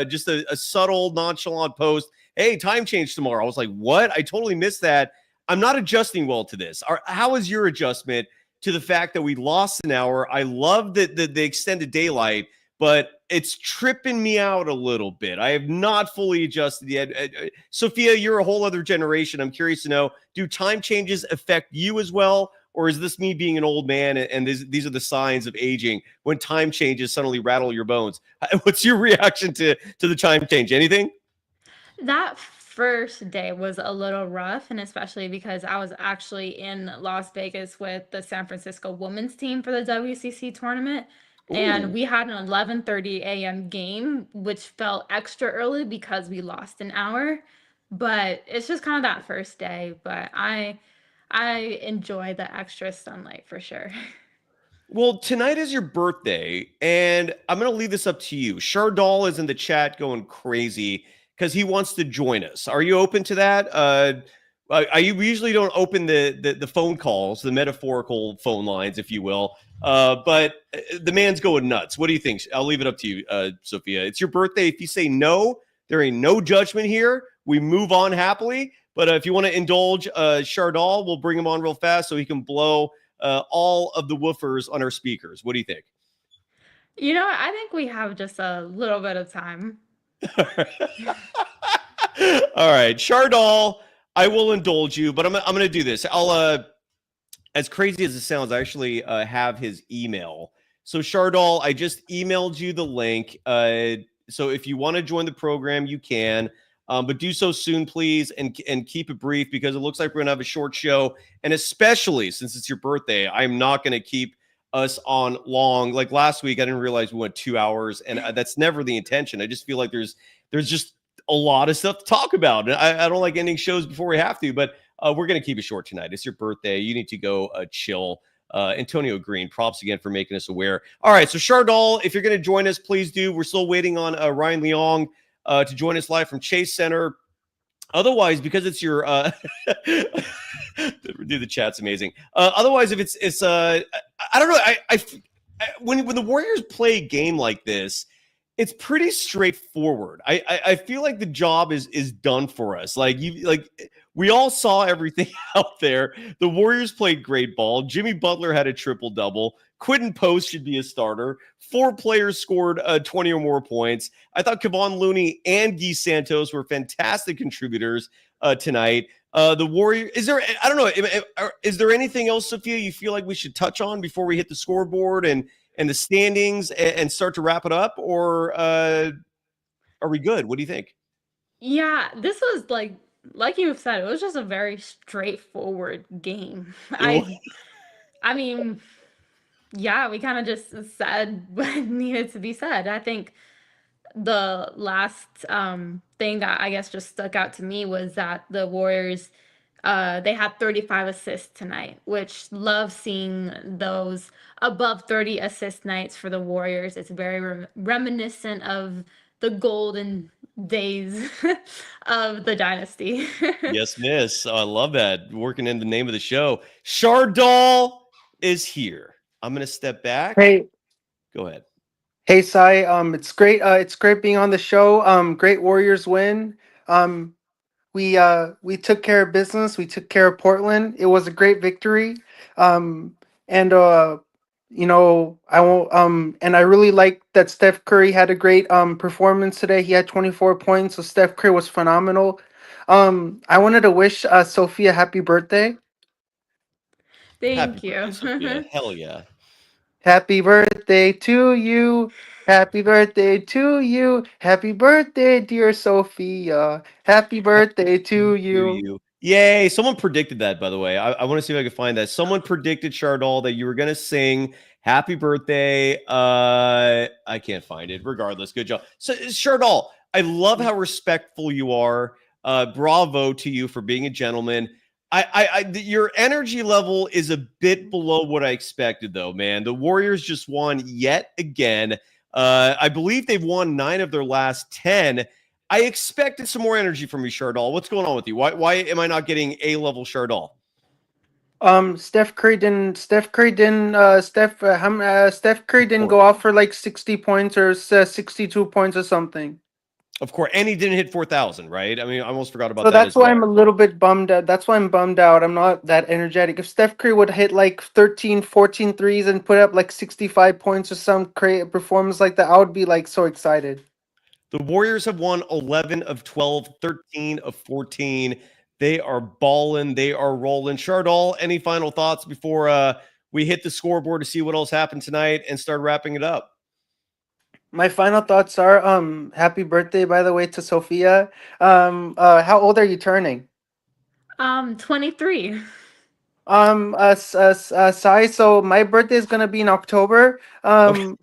Speaker 1: Just a subtle, nonchalant post. Hey, time change tomorrow. I was like, what? I totally missed that. I'm not adjusting well to this. How is your adjustment to the fact that we lost an hour? I love the extended daylight, but it's tripping me out a little bit. I have not fully adjusted yet. Sophia, you're a whole other generation. I'm curious to know, do time changes affect you as well? Or is this me being an old man and these are the signs of aging when time changes suddenly rattle your bones? What's your reaction to the time change? Anything?
Speaker 5: That first day was a little rough, and especially because I was actually in Las Vegas with the San Francisco women's team for the WCC tournament, and
Speaker 1: Ooh.
Speaker 5: we had an 11:30 a.m. game, which felt extra early because we lost an hour. But it's just kind of that first day, but I enjoy the extra sunlight for sure.
Speaker 1: Well, tonight is your birthday, and I'm going to leave this up to you. Shardoll is in the chat going crazy because he wants to join us. Are you open to that? We usually don't open the phone calls, the metaphorical phone lines, if you will. But the man's going nuts. What do you think? I'll leave it up to you, Sophia. It's your birthday. If you say no, there ain't no judgment here. We move on happily. But if you want to indulge Shardoll, we'll bring him on real fast so he can blow all of the woofers on our speakers. What do you think?
Speaker 5: You know, I think we have just a little bit of time.
Speaker 1: All right, Shardoll, I will indulge you, but I'm going to do this. As crazy as it sounds, I actually have his email. So Shardoll, I just emailed you the link. So if you want to join the program, you can. But do so soon, please, and keep it brief because it looks like we're going to have a short show. And especially since it's your birthday, I'm not going to keep us on long. Like last week, I didn't realize we went 2 hours, and that's never the intention. I just feel like there's just a lot of stuff to talk about. And I don't like ending shows before we have to, but we're going to keep it short tonight. It's your birthday. You need to go chill. Antonio Green, props again for making us aware. All right, so Shardoll, if you're going to join us, please do. We're still waiting on Ryan Leong to join us live from Chase Center. Otherwise, because it's your the chat's amazing. Otherwise, if it's I don't know. When the Warriors play a game like this, it's pretty straightforward. I feel like the job is done for us. We all saw everything out there. The Warriors played great ball. Jimmy Butler had a triple double. Quentin Post should be a starter. 4 players scored 20 or more points. I thought Kevon Looney and Guy Santos were fantastic contributors tonight. The Warriors, I don't know, is there anything else, Sophia, you feel like we should touch on before we hit the scoreboard and the standings and start to wrap it up? Or are we good? What do you think?
Speaker 5: Yeah, this was like you've said, it was just a very straightforward game.
Speaker 1: It was,
Speaker 5: I mean, yeah, we kind of just said what needed to be said. I think the last thing that I guess just stuck out to me was that the Warriors they had 35 assists tonight, which love seeing those above 30 assist nights for the Warriors. It's very reminiscent of the golden days of the dynasty.
Speaker 1: yes, miss. Oh, I love that. Working in the name of the show. Shardoll is here. I'm going to step back.
Speaker 6: Hey,
Speaker 1: Go ahead.
Speaker 6: hey, Sai. It's great. It's great being on the show. Great Warriors win. Um, we took care of business. We took care of Portland. It was a great victory. Um, and I won't. And I really like that Steph Curry had a great performance today. He had 24 points. So Steph Curry was phenomenal. I wanted to wish Sophia happy birthday.
Speaker 1: Happy
Speaker 5: Thank
Speaker 1: birthday,
Speaker 5: you.
Speaker 1: Sophia. Hell yeah.
Speaker 6: Happy birthday to you. Happy birthday to you. Happy birthday, dear Sophia. Happy birthday to you.
Speaker 1: You. Yay. Someone predicted that, by the way. I want to see if I can find that. Someone predicted, Shardoll, that you were going to sing happy birthday. I can't find it. Regardless, good job. So, Shardoll, I love how respectful you are. Bravo to you for being a gentleman. Your energy level is a bit below what I expected, though, man. The Warriors just won yet again. I believe they've won 9 of their last 10. I expected some more energy from you, Shardoll. What's going on with you? Why am I not getting A-level Shardoll?
Speaker 6: Steph Curry didn't go off for like 60 points or 62 points or something.
Speaker 1: Of course, and he didn't hit 4,000, right? I mean, I almost forgot about
Speaker 6: So
Speaker 1: that
Speaker 6: that's
Speaker 1: as
Speaker 6: why
Speaker 1: well.
Speaker 6: I'm a little bit bummed out. That's why I'm bummed out. I'm not that energetic. If Steph Curry would hit like 13, 14 threes and put up like 65 points or some crazy performance like that, I would be like so excited.
Speaker 1: The Warriors have won 11 of 12, 13 of 14. They are balling. They are rolling. Shardoll, any final thoughts before we hit the scoreboard to see what else happened tonight and start wrapping it up?
Speaker 6: My final thoughts are happy birthday, by the way, to Sophia. How old are you turning?
Speaker 5: 23.
Speaker 6: Sai, so my birthday is gonna be in October.
Speaker 1: Okay.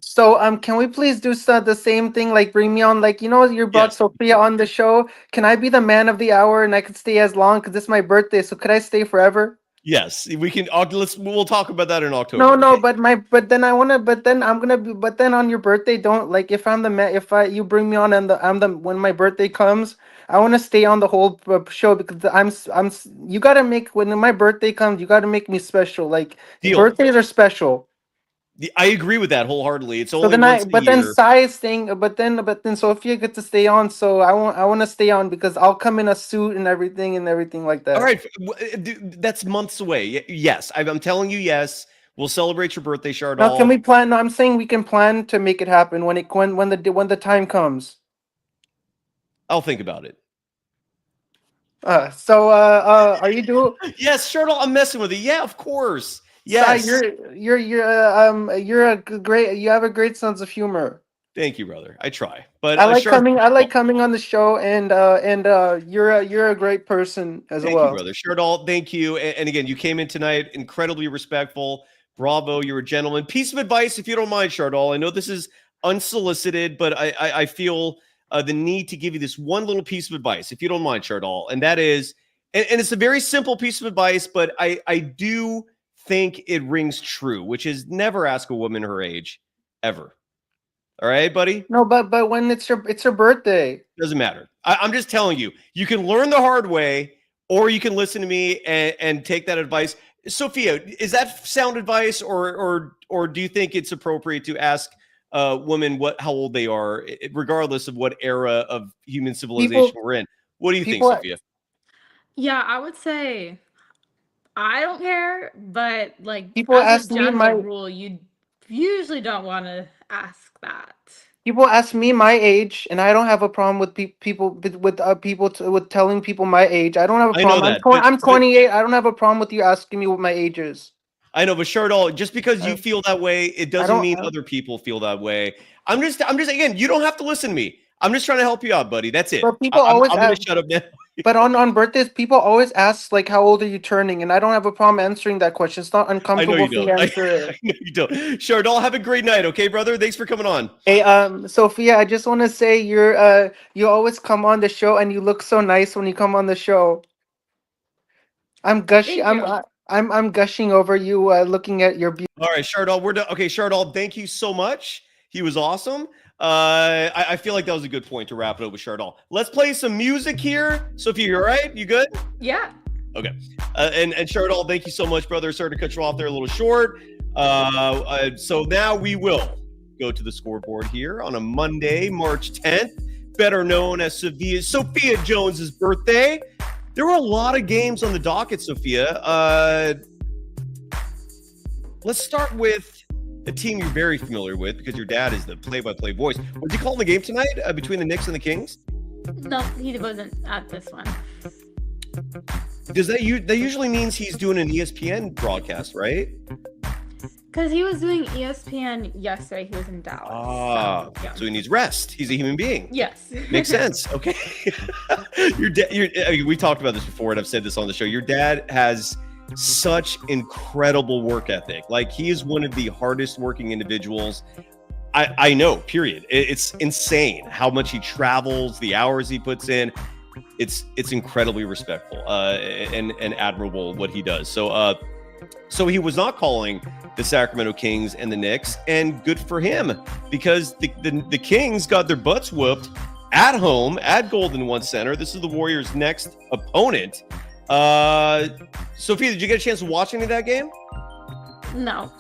Speaker 6: Can we please do the same thing? Like, bring me on, like, you brought
Speaker 1: Yes.
Speaker 6: Sophia on the show. Can I be the man of the hour and I could stay as long? Because it's my birthday. So could I stay forever?
Speaker 1: Yes. We can. We'll talk about that in
Speaker 6: No,
Speaker 1: October.
Speaker 6: no,
Speaker 1: Okay.
Speaker 6: but then I wanna, but then I'm gonna be, but then on your birthday, don't like if I'm the man, you bring me on and I'm the when my birthday comes, I want to stay on the whole show because you gotta make when my birthday comes, you gotta make me special. Like
Speaker 1: Deal.
Speaker 6: birthdays are special.
Speaker 1: I agree with that wholeheartedly. It's
Speaker 6: So
Speaker 1: only
Speaker 6: then
Speaker 1: once a
Speaker 6: but then
Speaker 1: year.
Speaker 6: Sai is staying, but then Sophia gets to stay on. So I want to stay on because I'll come in a suit and everything like
Speaker 1: All
Speaker 6: that.
Speaker 1: right. Dude, that's months away. Yes. I'm telling you, yes. We'll celebrate your birthday,
Speaker 6: Now, can
Speaker 1: Shardoll.
Speaker 6: we plan? No, I'm saying we can plan to make it happen when the time comes.
Speaker 1: I'll think about it.
Speaker 6: Are you doing?
Speaker 1: Yes, Shardoll, I'm messing with you. Yeah, of course.
Speaker 6: Sai,
Speaker 1: Yes.
Speaker 6: you're a great. You have a great sense of humor.
Speaker 1: Thank you, brother. I try. But
Speaker 6: I like
Speaker 1: Shardoll,
Speaker 6: coming. I like coming on the show, and you're a great person as
Speaker 1: thank you,
Speaker 6: well.
Speaker 1: brother. Shardoll, thank you. And again, you came in tonight incredibly respectful. Bravo, you're a gentleman. Piece of advice, if you don't mind, Shardoll. I know this is unsolicited, but I feel the need to give you this one little piece of advice, if you don't mind, Shardoll. And that is, and it's a very simple piece of advice, but I do think it rings true, which is never ask a woman her age, ever. All right, buddy?
Speaker 6: No, but when it's your birthday.
Speaker 1: Doesn't matter. I'm just telling you, you can learn the hard way, or you can listen to me and take that advice. Sophia, is that sound advice, or do you think it's appropriate to ask women how old they are, regardless of what era of human civilization we're in? What do you think,
Speaker 6: People
Speaker 1: Sophia?
Speaker 5: Yeah, I would say I don't care, but like
Speaker 6: people
Speaker 5: as a
Speaker 6: ask me
Speaker 5: general
Speaker 6: my
Speaker 5: rule, you usually don't want to ask that.
Speaker 6: people ask me my age, and I don't have a problem with with telling people my age. I don't have a
Speaker 1: I know
Speaker 6: problem.
Speaker 1: that, but
Speaker 6: I'm 28. I don't have a problem with you asking me what my age is.
Speaker 1: I know, but Shardoll, just because you
Speaker 6: I,
Speaker 1: feel that way, it
Speaker 6: I
Speaker 1: doesn't
Speaker 6: don't.
Speaker 1: mean other people feel that way. I'm just again, you don't have to listen to me. I'm just trying to help you out, buddy. That's it.
Speaker 6: But people
Speaker 1: I'm
Speaker 6: always
Speaker 1: going to
Speaker 6: ask,
Speaker 1: shut up now.
Speaker 6: but on birthdays, people always ask like, "How old are you turning?" And I don't have a problem answering that question. It's not
Speaker 1: I know
Speaker 6: uncomfortable
Speaker 1: you
Speaker 6: for me
Speaker 1: don't.
Speaker 6: to answer it.
Speaker 1: I know you don't. Shardoll, have a great night, okay, brother? Thanks for coming on.
Speaker 6: Hey, Sophia, I just want to say you always come on the show and you look so nice when you come on the show. I'm gushing.
Speaker 5: Thank you.
Speaker 6: I'm gushing over you looking at your beauty.
Speaker 1: All right, Shardoll, we're done. Okay, Shardoll, thank you so much. He was awesome. I feel like that was a good point to wrap it up with Shardoll. Let's play some music here. Sophia, you all right? You good?
Speaker 5: Yeah.
Speaker 1: Okay. And Shardoll, thank you so much, brother. Sorry to cut you off there a little short. So now we will go to the scoreboard here on a Monday, March 10th, better known as Sophia Jones's birthday. There were a lot of games on the docket, Sophia. Let's start with a team you're very familiar with because your dad is the play-by-play voice. Was he calling the game tonight between the Knicks and the Kings?
Speaker 5: No, he wasn't at this one.
Speaker 1: Does that usually means he's doing an ESPN broadcast, right?
Speaker 5: Because he was doing ESPN yesterday. He was in Dallas.
Speaker 1: So he needs rest. He's a human being.
Speaker 5: Yes.
Speaker 1: Makes sense. Okay. We talked about this before, and I've said this on the show. Your dad has such incredible work ethic. Like, he is one of the hardest working individuals I know, period. It's insane how much he travels, the hours he puts in. It's incredibly respectful and admirable what he does. So he was not calling the Sacramento Kings and the Knicks, and good for him, because the Kings got their butts whooped at home at Golden One Center. This is the Warriors' next opponent. Sophia, did you get a chance to watch any of that game?
Speaker 5: No.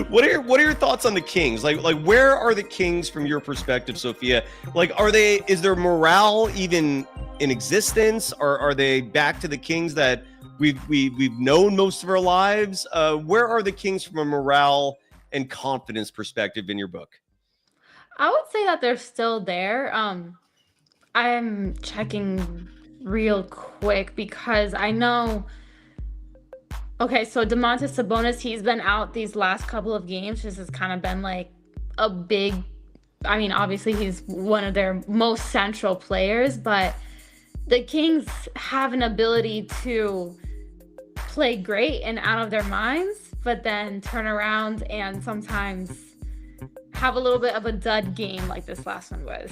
Speaker 1: What are your thoughts on the Kings? Like where are the Kings from your perspective, Sophia? Like, is their morale even in existence? Or are they back to the Kings that we've known most of our lives? Where are the Kings from a morale and confidence perspective in your book?
Speaker 5: I would say that they're still there. I'm checking real quick because I know. Okay, so Domantas Sabonis, he's been out these last couple of games. This has kind of been like a big, I mean, obviously he's one of their most central players, but the Kings have an ability to play great and out of their minds, but then turn around and sometimes have a little bit of a dud game like this last one was.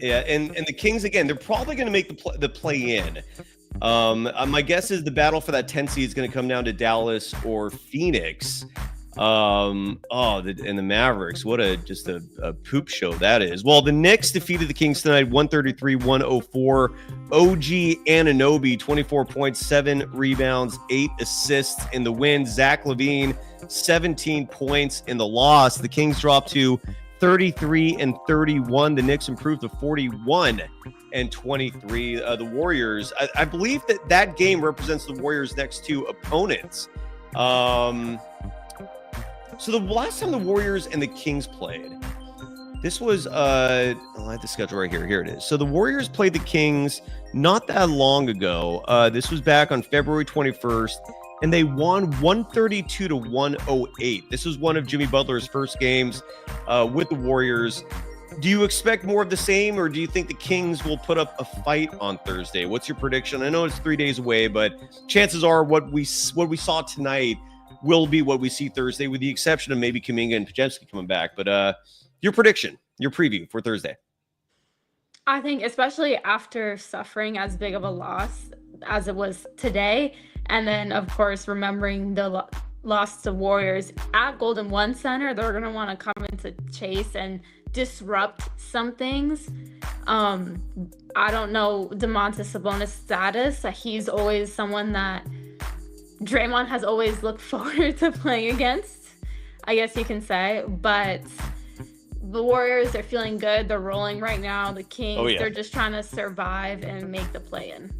Speaker 1: Yeah, and the Kings, again, they're probably going to make the play-in. My guess is the battle for that 10 seed is going to come down to Dallas or Phoenix. And the Mavericks, what a poop show that is. Well, the Knicks defeated the Kings tonight 133-104. OG Anunoby 24 points, 7 rebounds, 8 assists in the win. Zach LaVine 17 points in the loss. The Kings dropped to 33-31. The Knicks improved to 41-23. The Warriors, I believe that game represents the Warriors' next two opponents. So the last time the Warriors and the Kings played, this was I have the schedule right here. Here it is. So the Warriors played the Kings not that long ago. This was back on February 21st, and they won 132-108. This was one of Jimmy Butler's first games with the Warriors. Do you expect more of the same, or do you think the Kings will put up a fight on Thursday? What's your prediction? I know it's 3 days away, but chances are what we saw tonight will be what we see Thursday, with the exception of maybe Kuminga and Podziemski coming back. But your prediction, your preview for Thursday.
Speaker 5: I think, especially after suffering as big of a loss as it was today, and then, of course, remembering the loss to Warriors at Golden One Center, they're going to want to come into Chase and disrupt some things. I don't know Domantas Sabonis' status. He's always someone that Draymond has always looked forward to playing against, I guess you can say. But the Warriors, they're feeling good. They're rolling right now. The Kings, they're just trying to survive and make the play-in.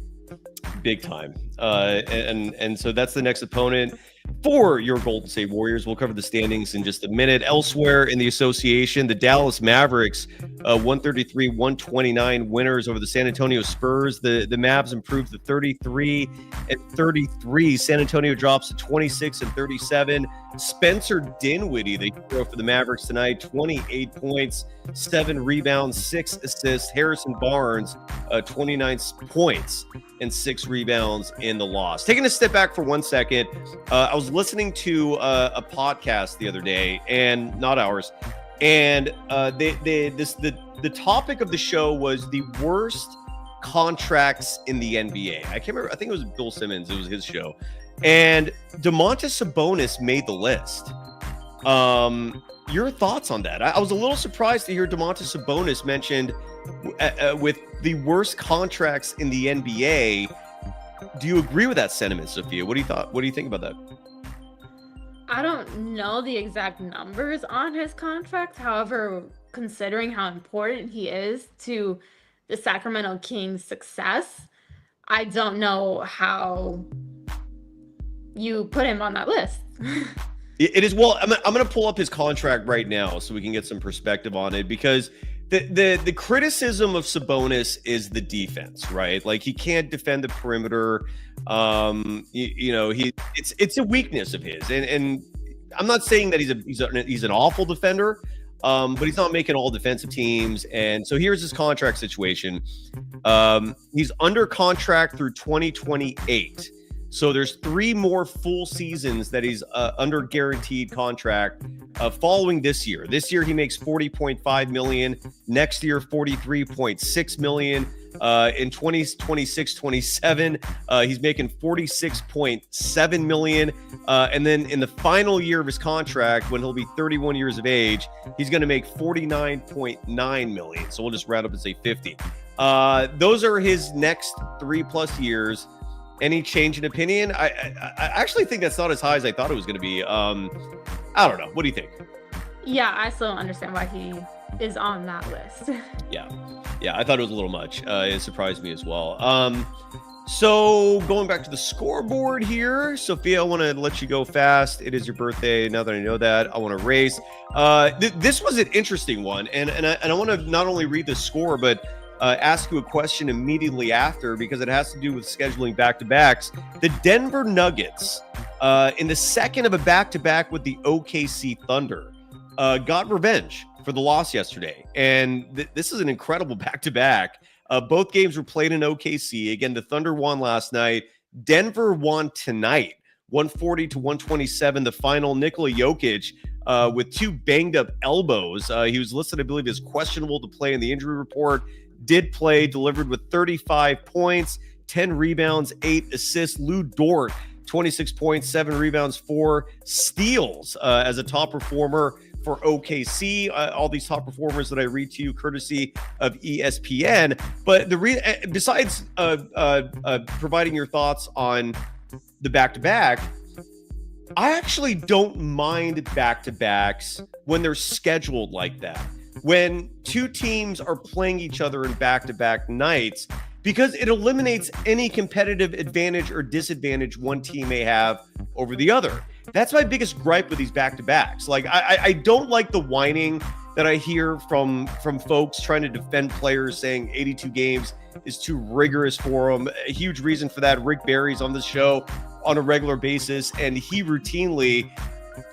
Speaker 1: Big time. And so that's the next opponent. for your Golden State Warriors. We'll cover the standings in just a minute. Elsewhere in the association, the Dallas Mavericks, 133-129 winners over the San Antonio Spurs. The Mavs improved to 33-33. San Antonio drops to 26-37. Spencer Dinwiddie, the hero for the Mavericks tonight, 28 points, 7 rebounds, 6 assists. Harrison Barnes, 29 points and 6 rebounds in the loss. Taking a step back for 1 second, I was listening to a podcast the other day, and not ours, and the topic of the show was the worst contracts in the NBA. I can't remember. I think it was Bill Simmons. It was his show, and Domantas Sabonis made the list. Your thoughts on that? I was a little surprised to hear Domantas Sabonis mentioned with the worst contracts in the NBA. Do you agree with that sentiment, Sophia? What do you think about that?
Speaker 5: I don't know the exact numbers on his contract. However, considering how important he is to the Sacramento Kings' success, I don't know how you put him on that list.
Speaker 1: It is. Well, I'm going to pull up his contract right now so we can get some perspective on it, because the criticism of Sabonis is the defense, right? Like, he can't defend the perimeter. It's a weakness of his, and I'm not saying that he's an awful defender, but he's not making all defensive teams. And so here's his contract situation. He's under contract through 2028. So there's 3 more full seasons that he's under guaranteed contract following this year. This year he makes $40.5 million. Next year, $43.6 million. In 2026-27, he's making $46.7 million. And then in the final year of his contract, when he'll be 31 years of age, he's going to make $49.9 million. So we'll just round up and say 50. Those are his next 3+ years. Any change in opinion? I actually think that's not as high as I thought it was going to be. I don't know. What do you think?
Speaker 5: Yeah, I still don't understand why he is on that list.
Speaker 1: Yeah, I thought it was a little much. It surprised me as well. So going back to the scoreboard here, Sophia, I want to let you go fast. It is your birthday. Now that I know that, I want to race. This was an interesting one, and I want to not only read the score, but ask you a question immediately after, because it has to do with scheduling back-to-backs. The Denver Nuggets, in the second of a back-to-back with the OKC Thunder, got revenge for the loss yesterday. And this is an incredible back-to-back. Both games were played in OKC. Again, the Thunder won last night. Denver won tonight, 140-127, the final. Nikola Jokic, with 2 banged-up elbows. He was listed, I believe, as questionable to play in the injury report. Did play, delivered with 35 points, 10 rebounds, 8 assists. Lou Dort, 26 points, 7 rebounds, 4 steals as a top performer for OKC. All these top performers that I read to you courtesy of ESPN. But besides providing your thoughts on the back-to-back, I actually don't mind back-to-backs when they're scheduled like that. When 2 teams are playing each other in back-to-back nights, because it eliminates any competitive advantage or disadvantage one team may have over the other. That's my biggest gripe with these back-to-backs. Like, I don't like the whining that I hear from folks trying to defend players, saying 82 games is too rigorous for them. A huge reason for that, Rick Barry's on the show on a regular basis, and he routinely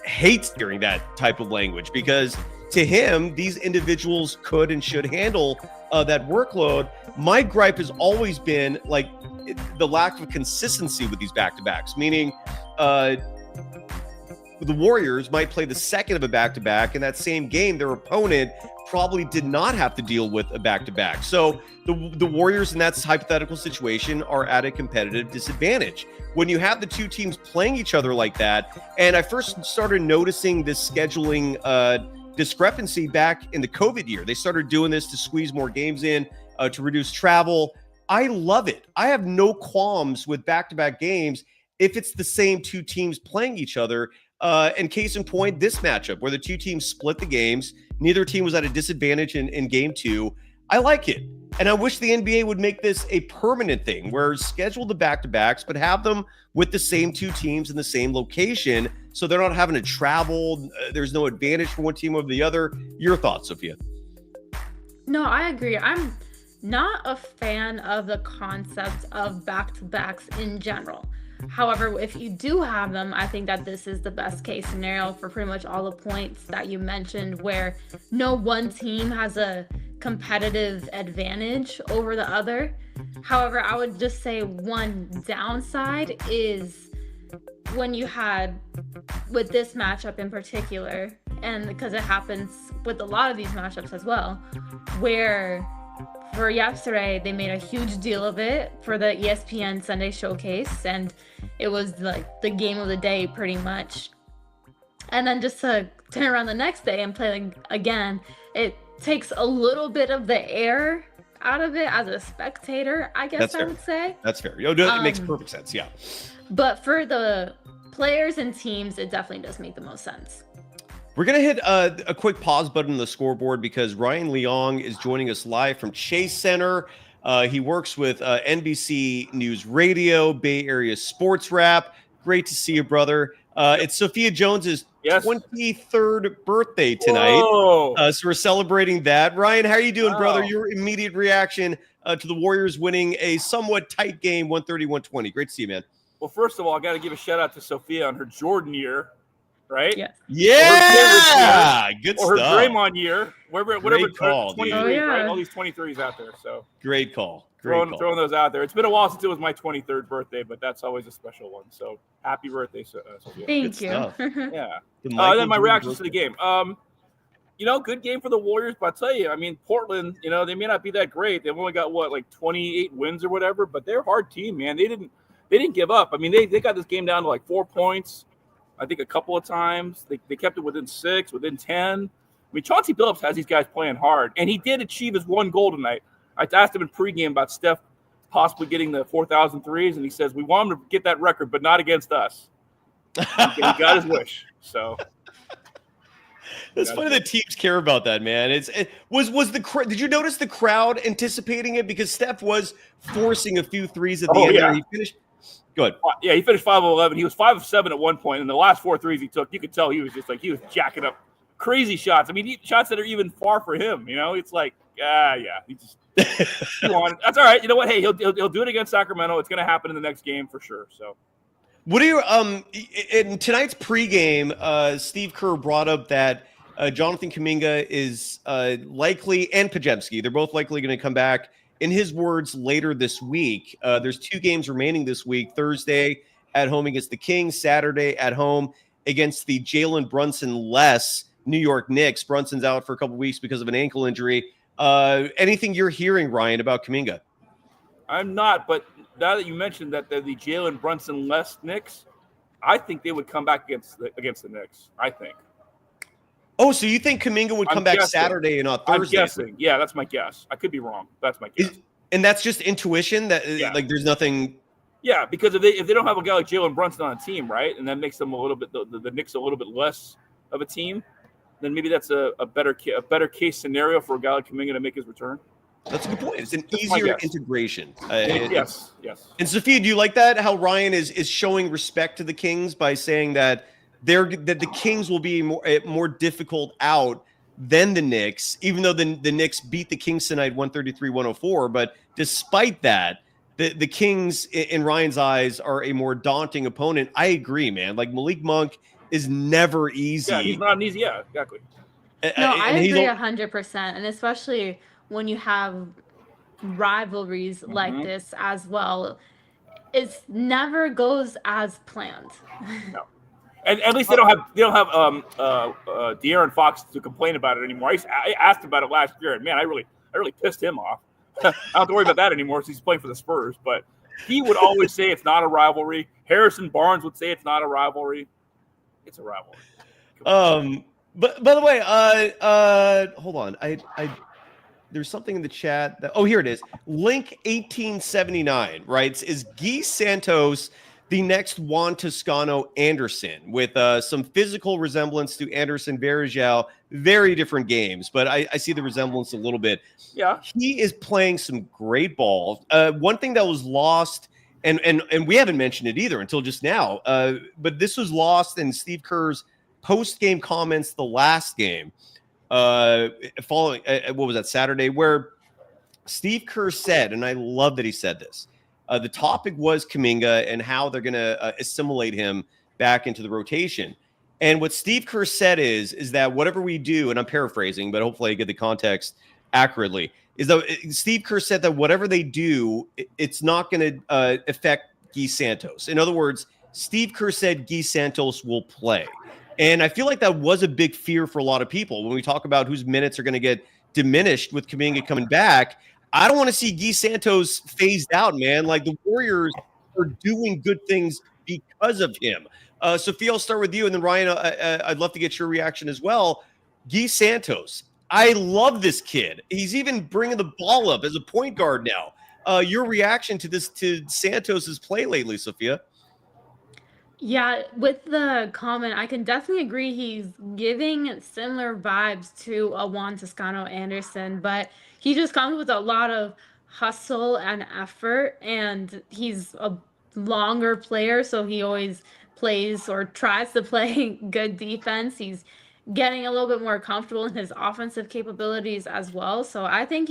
Speaker 1: hates hearing that type of language, because to him, these individuals could and should handle that workload. My gripe has always been like the lack of consistency with these back-to-backs, meaning the Warriors might play the second of a back-to-back. In that same game, their opponent probably did not have to deal with a back-to-back. So the Warriors in that hypothetical situation are at a competitive disadvantage. When you have the 2 teams playing each other like that, and I first started noticing this scheduling discrepancy back in the COVID year. They started doing this to squeeze more games in, to reduce travel. I love it. I have no qualms with back-to-back games if it's the same 2 teams playing each other. And case in point, this matchup where the 2 teams split the games, neither team was at a disadvantage in game 2. I like it. And I wish the NBA would make this a permanent thing where schedule the back-to-backs, but have them with the same two teams in the same location so they're not having to travel. There's no advantage for one team over the other. Your thoughts, Sophia?
Speaker 5: No, I agree. I'm not a fan of the concept of back-to-backs in general. However, if you do have them, I think that this is the best case scenario for pretty much all the points that you mentioned, where no one team has a competitive advantage over the other. However, I would just say one downside is when you had, with this matchup in particular, and because it happens with a lot of these matchups as well, where for yesterday, they made a huge deal of it for the ESPN Sunday Showcase, and it was like the game of the day pretty much. And then just to turn around the next day and play again, it takes a little bit of the air out of it as a spectator, I guess I would say.
Speaker 1: That's fair. It makes perfect sense, yeah.
Speaker 5: But for the players and teams, it definitely does make the most sense.
Speaker 1: We're going to hit a quick pause button on the scoreboard because Ryan Leong is joining us live from Chase Center. He works with NBC News Radio, Bay Area Sports Wrap. Great to see you, brother. It's Sophia Jones's 23rd birthday tonight. So we're celebrating that. Ryan, how are you doing, brother? Your immediate reaction to the Warriors winning a somewhat tight game, 130-120. Great to see you, man.
Speaker 7: Well, first of all, I got to give a shout out to Sophia on her Jordan year. Right?
Speaker 5: Yes.
Speaker 1: Yeah. Good
Speaker 7: or
Speaker 1: stuff.
Speaker 7: Or her Draymond year. Whatever
Speaker 1: call,
Speaker 7: 23, right? All these 23s out there. So
Speaker 1: great call.
Speaker 7: Throwing those out there. It's been a while since it was my 23rd birthday, but that's always a special one. So happy birthday, Sophia.
Speaker 5: Thank you.
Speaker 7: Yeah. Then my reactions to the game. Good game for the Warriors, but I tell you, I mean, Portland, they may not be that great. They've only got 28 wins or whatever, but they're a hard team, man. They didn't give up. I mean, they got this game down to 4 points. I think a couple of times. They kept it within 6, within 10. I mean, Chauncey Billups has these guys playing hard, and he did achieve his one goal tonight. I asked him in pregame about Steph possibly getting the 4,000 threes, and he says, we want him to get that record, but not against us. He got his wish. So
Speaker 1: it's funny that teams care about that, man. Did you notice the crowd anticipating it? Because Steph was forcing a few threes at the end there. He finished. Go ahead.
Speaker 7: Yeah, he finished 5 of 11. He was 5 of 7 at one point, and the last 4 threes he took, you could tell he was jacking up crazy shots. I mean, shots that are even far for him. It's like, he just that's all right. You know what? Hey, he'll do it against Sacramento. It's going to happen in the next game for sure. So,
Speaker 1: what are your in tonight's pregame? Steve Kerr brought up that Jonathan Kuminga is likely, and Pajemski, they're both likely going to come back. In his words, later this week. There's 2 games remaining this week. Thursday at home against the Kings. Saturday at home against the Jalen Brunson-less New York Knicks. Brunson's out for a couple weeks because of an ankle injury. Anything you're hearing, Ryan, about Kuminga?
Speaker 7: I'm not, but now that you mentioned that they're the Jalen Brunson-less Knicks, I think they would come back against the Knicks, I think.
Speaker 1: Oh, so you think Kuminga would come back Saturday and not Thursday?
Speaker 7: I'm guessing. Yeah, that's my guess. I could be wrong. That's my guess.
Speaker 1: And that's just intuition? There's nothing...
Speaker 7: Yeah, because if they don't have a guy like Jalen Brunson on a team, right, and that makes them a little bit the Knicks a little bit less of a team, then maybe that's a better case scenario for a guy like Kuminga to make his return.
Speaker 1: That's a good point. It's an easier integration.
Speaker 7: Yes.
Speaker 1: And Sophia, do you like that? How Ryan is showing respect to the Kings by saying that the Kings will be more difficult out than the Knicks, even though the Knicks beat the Kings tonight 133-104. But despite that, the Kings, in Ryan's eyes, are a more daunting opponent. I agree, man. Like Malik Monk is never easy.
Speaker 7: Yeah, he's not an easy. Yeah, exactly.
Speaker 5: No, I agree 100%, and especially when you have rivalries like this as well, it never goes as planned.
Speaker 7: No. And at least they don't have De'Aaron Fox to complain about it anymore. I asked about it last year, and man, I really pissed him off. I don't have to worry about that anymore since he's playing for the Spurs. But he would always say it's not a rivalry. Harrison Barnes would say it's not a rivalry. It's a rivalry.
Speaker 1: But by the way, hold on. There's something in the chat that here it is. Link 1879 writes, is Guy Santos the next Juan Toscano Anderson with some physical resemblance to Anderson Varejao. Very different games, but I see the resemblance a little bit.
Speaker 7: Yeah.
Speaker 1: He is playing some great ball. One thing that was lost, and we haven't mentioned it either until just now, but this was lost in Steve Kerr's post-game comments the last game, following, what was that, Saturday, where Steve Kerr said, and I love that he said this, the topic was Kuminga and how they're going to assimilate him back into the rotation. And what Steve Kerr said is that whatever we do, and I'm paraphrasing, but hopefully I get the context accurately, is that Steve Kerr said that whatever they do, it's not going to affect Guy Santos. In other words, Steve Kerr said Guy Santos will play. And I feel like that was a big fear for a lot of people when we talk about whose minutes are going to get diminished with Kuminga coming back. I don't want to see Guy Santos phased out, man. Like, the Warriors are doing good things because of him. Sophia, I'll start with you, and then Ryan, I'd love to get your reaction as well. Guy Santos, I love this kid. He's even bringing the ball up as a point guard now. Your reaction to Santos's play lately, Sophia?
Speaker 5: Yeah, with the comment, I can definitely agree he's giving similar vibes to a Juan Toscano Anderson, but he just comes with a lot of hustle and effort, and he's a longer player, so he always plays or tries to play good defense. He's getting a little bit more comfortable in his offensive capabilities as well. So I think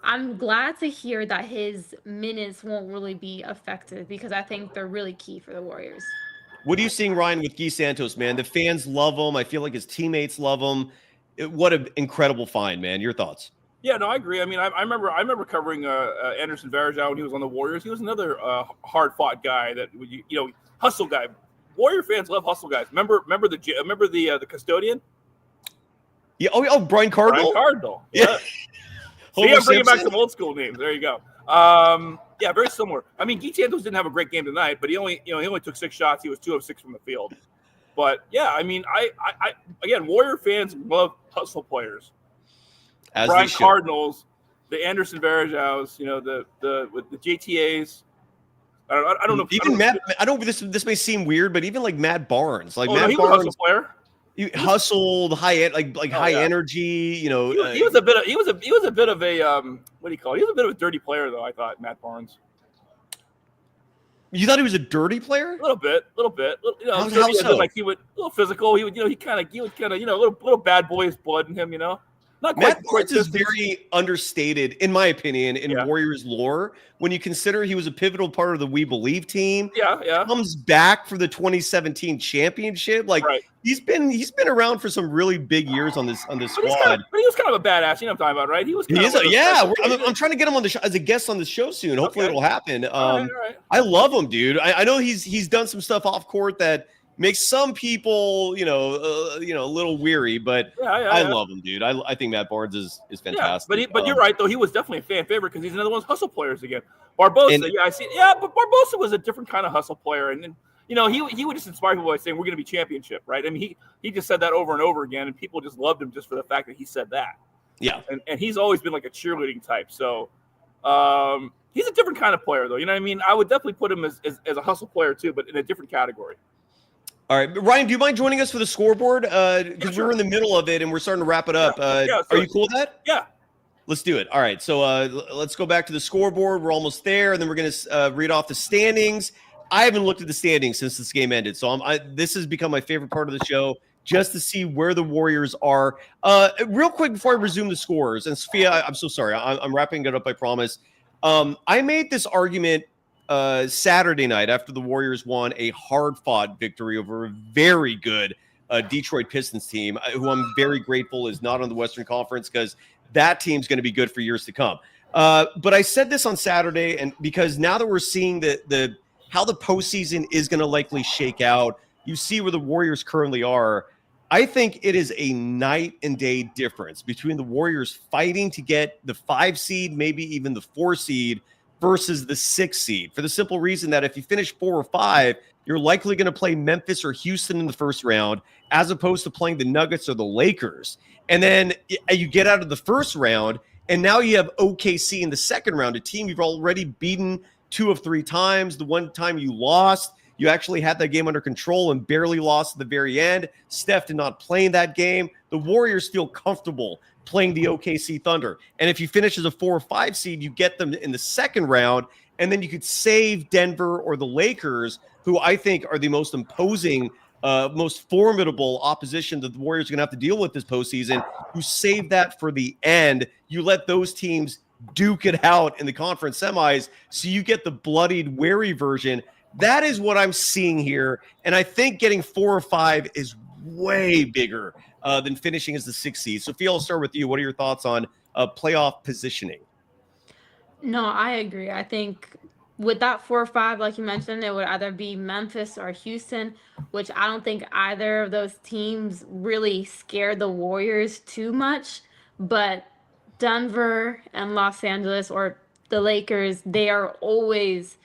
Speaker 5: I'm glad to hear that his minutes won't really be affected, because I think they're really key for the Warriors.
Speaker 1: What are you seeing, Ryan, with Guy Santos, man? The fans love him. I feel like his teammates love him. What an incredible find, man. Your thoughts?
Speaker 7: Yeah, no, I agree. I mean, I remember covering Anderson Varejao when he was on the Warriors. He was another hard-fought guy that hustle guy. Warrior fans love hustle guys. Remember the custodian?
Speaker 1: Yeah. Oh, Brian Cardinal.
Speaker 7: Brian Cardinal. Yeah. See, I'm bringing back some old school names. There you go. Yeah, very similar. I mean, Guy Santos didn't have a great game tonight, but he only took 6 shots. He was 2 of 6 from the field. But yeah, I mean, I again, Warrior fans love hustle players.
Speaker 1: As
Speaker 7: Brian Cardinals, the Anderson Varejaos, with the JTAs. I don't know.
Speaker 1: Even Matt. I don't. This may seem weird, but even like Matt Barnes, Matt
Speaker 7: he was
Speaker 1: Barnes,
Speaker 7: a hustle player.
Speaker 1: He hustled, high energy.
Speaker 7: He was a bit of a what do you call it? He was a bit of a dirty player, though. I thought Matt Barnes.
Speaker 1: You thought he was a dirty player?
Speaker 7: A little bit.
Speaker 1: How so?
Speaker 7: Like he would a little physical. He would kind of a little bad boy's blood in him. Not quite.
Speaker 1: Matt Barnes is very understated, in my opinion, in Warriors lore. When you consider he was a pivotal part of the We Believe team, comes back for the 2017 championship. He's been around for some really big years on this squad.
Speaker 7: But he was kind of a badass. You know what I'm talking about, right?
Speaker 1: I'm trying to get him on the show as a guest on the show soon. Hopefully it'll happen.
Speaker 7: All right.
Speaker 1: I love him, dude. I know he's done some stuff off court that makes some people, a little weary, but I love him, dude. I think Matt Barnes is fantastic.
Speaker 7: Yeah, but you're right, though. He was definitely a fan favorite because he's another one of those hustle players again. Barbosa, I see. Yeah, but Barbosa was a different kind of hustle player, and he would just inspire people by saying we're going to be championship, right? I mean, he just said that over and over again, and people just loved him just for the fact that he said that.
Speaker 1: Yeah,
Speaker 7: and he's always been like a cheerleading type, so he's a different kind of player, though. You know what I mean? I would definitely put him as a hustle player too, but in a different category.
Speaker 1: All right, Ryan, do you mind joining us for the scoreboard? Because we're in the middle of it and we're starting to wrap it up. Are you cool with that?
Speaker 7: Yeah.
Speaker 1: Let's do it. All right, so let's go back to the scoreboard. We're almost there, and then we're going to read off the standings. I haven't looked at the standings since this game ended, so this has become my favorite part of the show, just to see where the Warriors are. Real quick before I resume the scores, and Sophia, I'm so sorry. I'm wrapping it up, I promise. I made this argument Saturday night after the Warriors won a hard-fought victory over a very good Detroit Pistons team, who I'm very grateful is not on the Western Conference, because that team's going to be good for years to come. But I said this on Saturday, and because now that we're seeing how the postseason is going to likely shake out, you see where the Warriors currently are. I think it is a night and day difference between the Warriors fighting to get the 5 seed, maybe even the 4 seed, versus the 6 seed, for the simple reason that if you finish 4 or 5, you're likely going to play Memphis or Houston in the first round, as opposed to playing the Nuggets or the Lakers. And then you get out of the first round, and now you have OKC in the second round, a team you've already beaten 2 of 3 times. The one time you lost, You actually had that game under control and barely lost at the very end. Steph did not play in that game. The Warriors feel comfortable playing the OKC Thunder. And if you finish as a 4 or 5 seed, you get them in the second round, and then you could save Denver or the Lakers, who I think are the most imposing, most formidable opposition that the Warriors are going to have to deal with this postseason. You save that for the end. You let those teams duke it out in the conference semis, so you get the bloodied, wary version. That is what I'm seeing here, and I think getting 4 or 5 is way bigger than finishing as the 6th seed. Sophia, I'll start with you. What are your thoughts on playoff positioning?
Speaker 5: No, I agree. I think with that 4 or 5, like you mentioned, it would either be Memphis or Houston, which I don't think either of those teams really scared the Warriors too much. But Denver and Los Angeles or the Lakers, they are always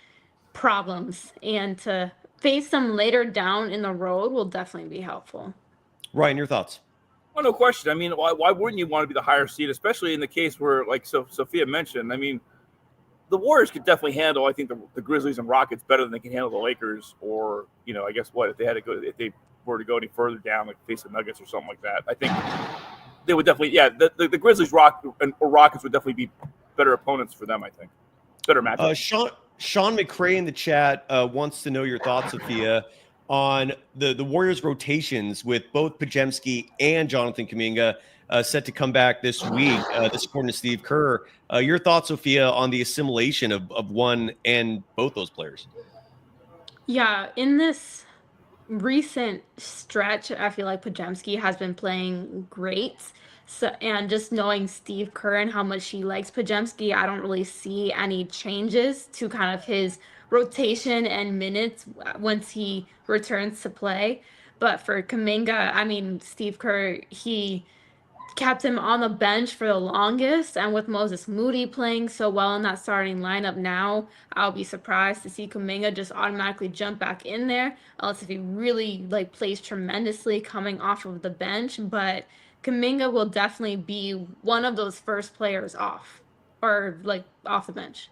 Speaker 5: problems. And to face them later down in the road will definitely be helpful.
Speaker 1: Ryan, your thoughts?
Speaker 7: Well, no question. I mean, why wouldn't you want to be the higher seed, especially in the case where, like Sophia mentioned, I mean, the Warriors could definitely handle, I think, the Grizzlies and Rockets better than they can handle the Lakers, or, you know, I guess if they were to go any further down, like face the Nuggets or something like that. I think they would definitely, the Grizzlies or Rockets would definitely be better opponents for them, I think. Better matchup.
Speaker 1: Sean McCray in the chat wants to know your thoughts, Sophia, on the Warriors rotations with both Podziemski and Jonathan Kuminga set to come back this week, this according to Steve Kerr. Your thoughts, Sophia, on the assimilation of one and both those players?
Speaker 5: Yeah, in this recent stretch, I feel like Podziemski has been playing great. So, and just knowing Steve Kerr and how much he likes Podziemski, I don't really see any changes to kind of his rotation and minutes once he returns to play. But for Kuminga, I mean, Steve Kerr, he kept him on the bench for the longest, and with Moses Moody playing so well in that starting lineup now, I'll be surprised to see Kuminga just automatically jump back in there, unless if he really plays tremendously coming off of the bench. But Kuminga will definitely be one of those first players off, or off the bench.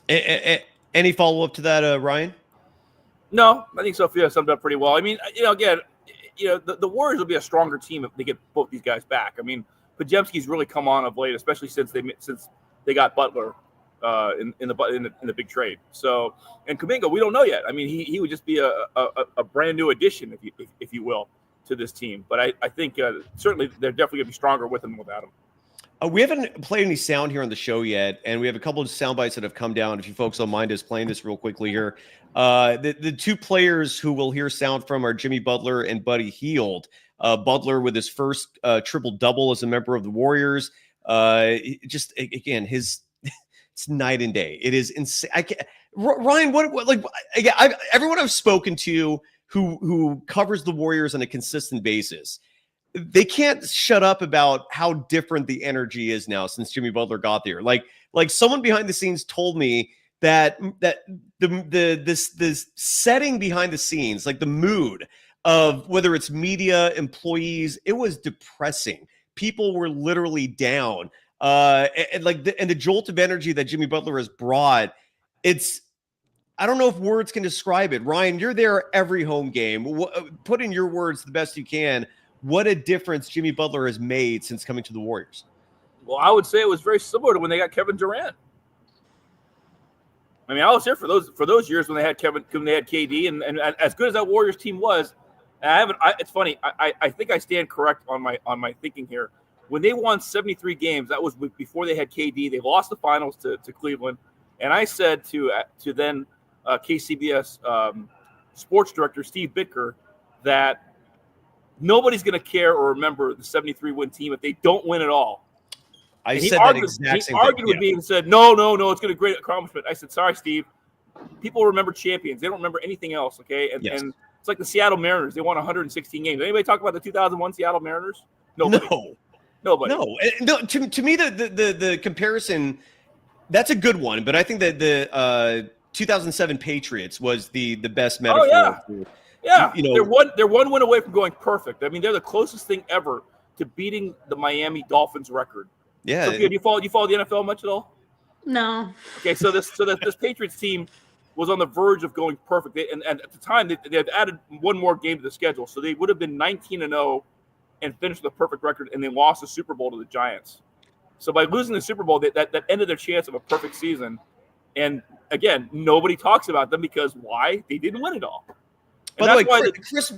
Speaker 1: Any follow-up to that, Ryan?
Speaker 7: No, I think Sophia summed up pretty well. I mean, again, the Warriors will be a stronger team if they get both these guys back. I mean, Podziemski's really come on of late, especially since they got Butler in the big trade. So, and Kuminga, we don't know yet. I mean, he would just be a brand new addition, if you will, to this team. But I think certainly they're definitely going to be stronger with him than without him.
Speaker 1: We haven't played any sound here on the show yet, and we have a couple of sound bites that have come down. If you folks don't mind us playing this real quickly here. The two players who we'll hear sound from are Jimmy Butler and Buddy Hield. Butler with his first triple-double as a member of the Warriors. Just, again, it's night and day. It is insane. Ryan, everyone I've spoken to who covers the Warriors on a consistent basis, they can't shut up about how different the energy is now since Jimmy Butler got there. Like someone behind the scenes told me that this setting behind the scenes, like the mood of whether it's media, employees, it was depressing. People were literally down. And the jolt of energy that Jimmy Butler has brought, I don't know if words can describe it. Ryan, you're there every home game. Put in your words the best you can. What a difference Jimmy Butler has made since coming to the Warriors.
Speaker 7: Well, I would say it was very similar to when they got Kevin Durant. I mean, I was here for those years when they had KD, and as good as that Warriors team was, it's funny. I think I stand correct on my thinking here. When they won 73 games, that was before they had KD. They lost the finals to Cleveland, and I said to then KCBS sports director Steve Bitker that nobody's going to care or remember the 73-win team if they don't win at all.
Speaker 1: He argued
Speaker 7: with me and said, no, it's going to be a great accomplishment. I said, sorry, Steve. People remember champions. They don't remember anything else, okay? And it's like the Seattle Mariners. They won 116 games. Anybody talk about the 2001 Seattle Mariners? Nobody. Nobody.
Speaker 1: No. To me, the comparison, that's a good one. But I think that the 2007 Patriots was the best metaphor.
Speaker 7: Oh, yeah. Yeah, they're one win away from going perfect. I mean, they're the closest thing ever to beating the Miami Dolphins record.
Speaker 1: Yeah.
Speaker 7: Sophia, do you follow the NFL much at all?
Speaker 5: No.
Speaker 7: Okay, so this Patriots team, was on the verge of going perfect. And at the time, they had added one more game to the schedule, so they would have been 19-0 and finished with a perfect record, and they lost the Super Bowl to the Giants. So by losing the Super Bowl, that ended their chance of a perfect season. And again, nobody talks about them because why? They didn't win it all. And
Speaker 1: by the way,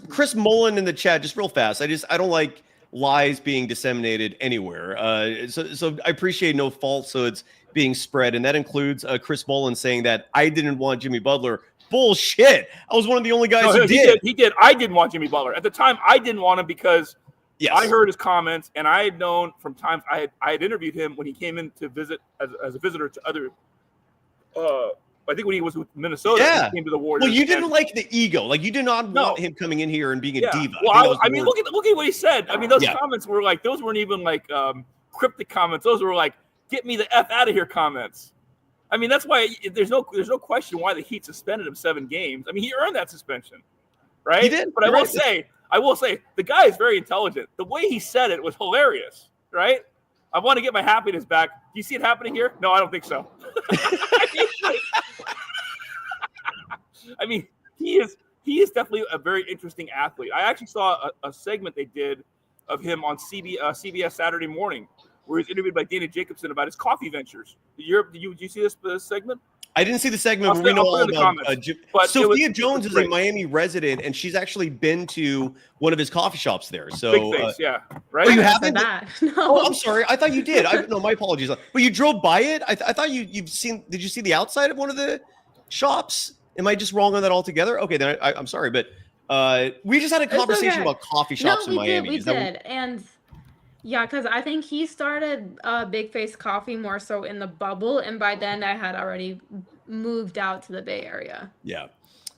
Speaker 1: Chris Mullen in the chat, just real fast. I don't like lies being disseminated anywhere. So I appreciate no fault. So it's being spread. And that includes Chris Mullen saying that I didn't want Jimmy Butler. Bullshit. I was one of the only guys who did.
Speaker 7: He did. I didn't want Jimmy Butler. At the time, I didn't want him because I heard his comments, and I had known from times I had interviewed him when he came in to visit as a visitor to other I think when he was with Minnesota, he came to the Warriors.
Speaker 1: Well, you didn't like the ego. Like, you did not want him coming in here and being a diva.
Speaker 7: Well, I mean, look at what he said. I mean, those comments were like, those weren't even like cryptic comments. Those were like, get me the F out of here comments. I mean, that's why there's no question why the Heat suspended him 7 games. I mean, he earned that suspension, right?
Speaker 1: He did.
Speaker 7: But I will say, the guy is very intelligent. The way he said it was hilarious, right? I want to get my happiness back. Do you see it happening here? No, I don't think so. I mean, he is definitely a very interesting athlete. I actually saw a segment they did of him on CBS Saturday Morning, where he's interviewed by Dana Jacobson about his coffee ventures. Did you see this segment?
Speaker 1: I didn't see the segment, but we know all about Sophia Jones is a Miami resident, and she's actually been to one of his coffee shops there. So,
Speaker 7: Big Face, right?
Speaker 1: Oh, you haven't?
Speaker 5: No.
Speaker 1: Oh, I'm sorry. I thought you did. No, my apologies. But you drove by it? I thought you've seen. Did you see the outside of one of the shops? Am I just wrong on that altogether? Okay, then I'm sorry, but we just had a conversation about coffee shops in Miami.
Speaker 5: We did. And yeah, because I think he started Big Face Coffee more so in the bubble, and by then I had already moved out to the Bay Area.
Speaker 1: Yeah.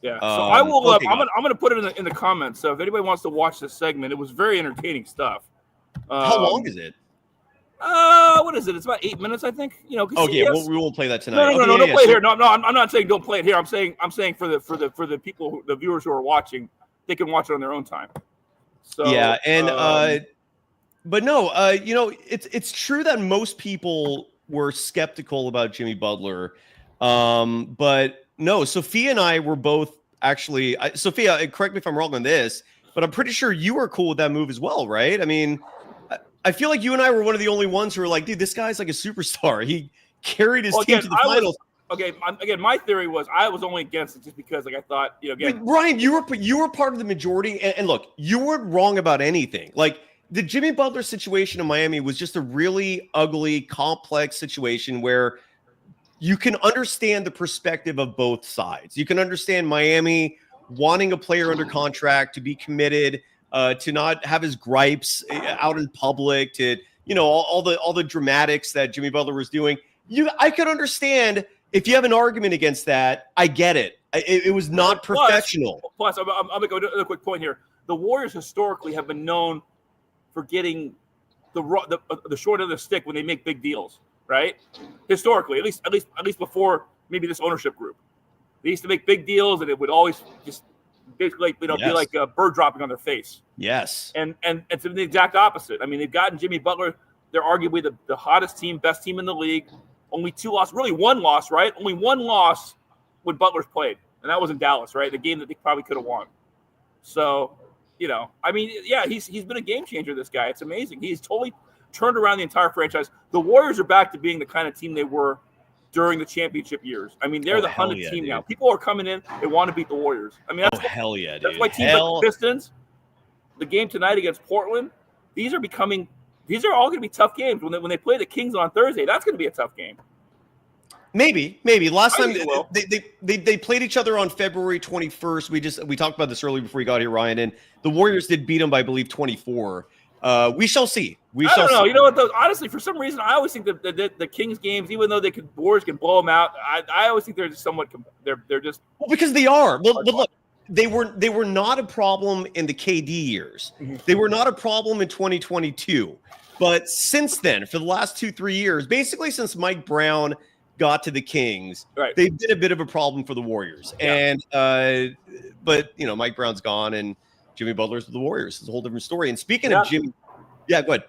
Speaker 7: So I will. Okay, I'm gonna put it in the comments. So if anybody wants to watch this segment, it was very entertaining stuff.
Speaker 1: How long is it?
Speaker 7: What is it? It's about 8 minutes, I think. We
Speaker 1: won't play that tonight.
Speaker 7: No, don't play it here. No, I'm not saying don't play it here. I'm saying for the people, the viewers who are watching, they can watch it on their own time. So
Speaker 1: yeah, and but no, it's true that most people were skeptical about Jimmy Butler, but no, Sophia and I were both actually. Sophia, correct me if I'm wrong on this, but I'm pretty sure you were cool with that move as well, right? I mean, I feel like you and I were one of the only ones who were like, dude, this guy's like a superstar. He carried his team to the finals.
Speaker 7: Again, my theory was I was only against it just because, like, I thought, again,
Speaker 1: Ryan, you were part of the majority, and look, you weren't wrong about anything. Like, the Jimmy Butler situation in Miami was just a really ugly, complex situation where you can understand the perspective of both sides. You can understand Miami wanting a player under contract to be committed, to not have his gripes out in public, to all the dramatics that Jimmy Butler was doing. I could understand if you have an argument against that. I get it. It was not professional.
Speaker 7: Plus, I'm gonna go to another quick point here. The Warriors historically have been known for getting the short end of the stick when they make big deals, right? Historically, at least before maybe this ownership group, they used to make big deals, and it would always just basically be like a bird dropping on their face.
Speaker 1: Yes.
Speaker 7: And it's the exact opposite. I mean, they've gotten Jimmy Butler. They're arguably the hottest team, best team in the league. Only 2 losses, really 1 loss, right? Only 1 loss when Butler's played, and that was in Dallas, right? The game that they probably could have won. So, I mean, yeah, he's been a game changer, this guy. It's amazing. He's totally turned around the entire franchise. The Warriors are back to being the kind of team they were during the championship years. I mean, they're the hunted team now. People are coming in, they want to beat the Warriors. I mean, that's why teams like the Pistons, the game tonight against Portland, these are all going to be tough games. When they play the Kings on Thursday, that's going to be a tough game.
Speaker 1: Maybe. Last time they played each other on February 21st. We talked about this earlier before you got here, Ryan, and the Warriors did beat them by, I believe, 24. We shall see.
Speaker 7: I don't know. You know what? Though, honestly, for some reason, I always think that the Kings games, even though Warriors can blow them out, I always think they're just somewhat. They're just
Speaker 1: because they are. But look, they were not a problem in the KD years. Mm-hmm. They were not a problem in 2022. But since then, for the last 2-3 years, basically since Mike Brown got to the Kings,
Speaker 7: right,
Speaker 1: they've been a bit of a problem for the Warriors. Yeah. And but Mike Brown's gone and Jimmy Butler's with the Warriors. It's a whole different story. And speaking of Jimmy, go ahead.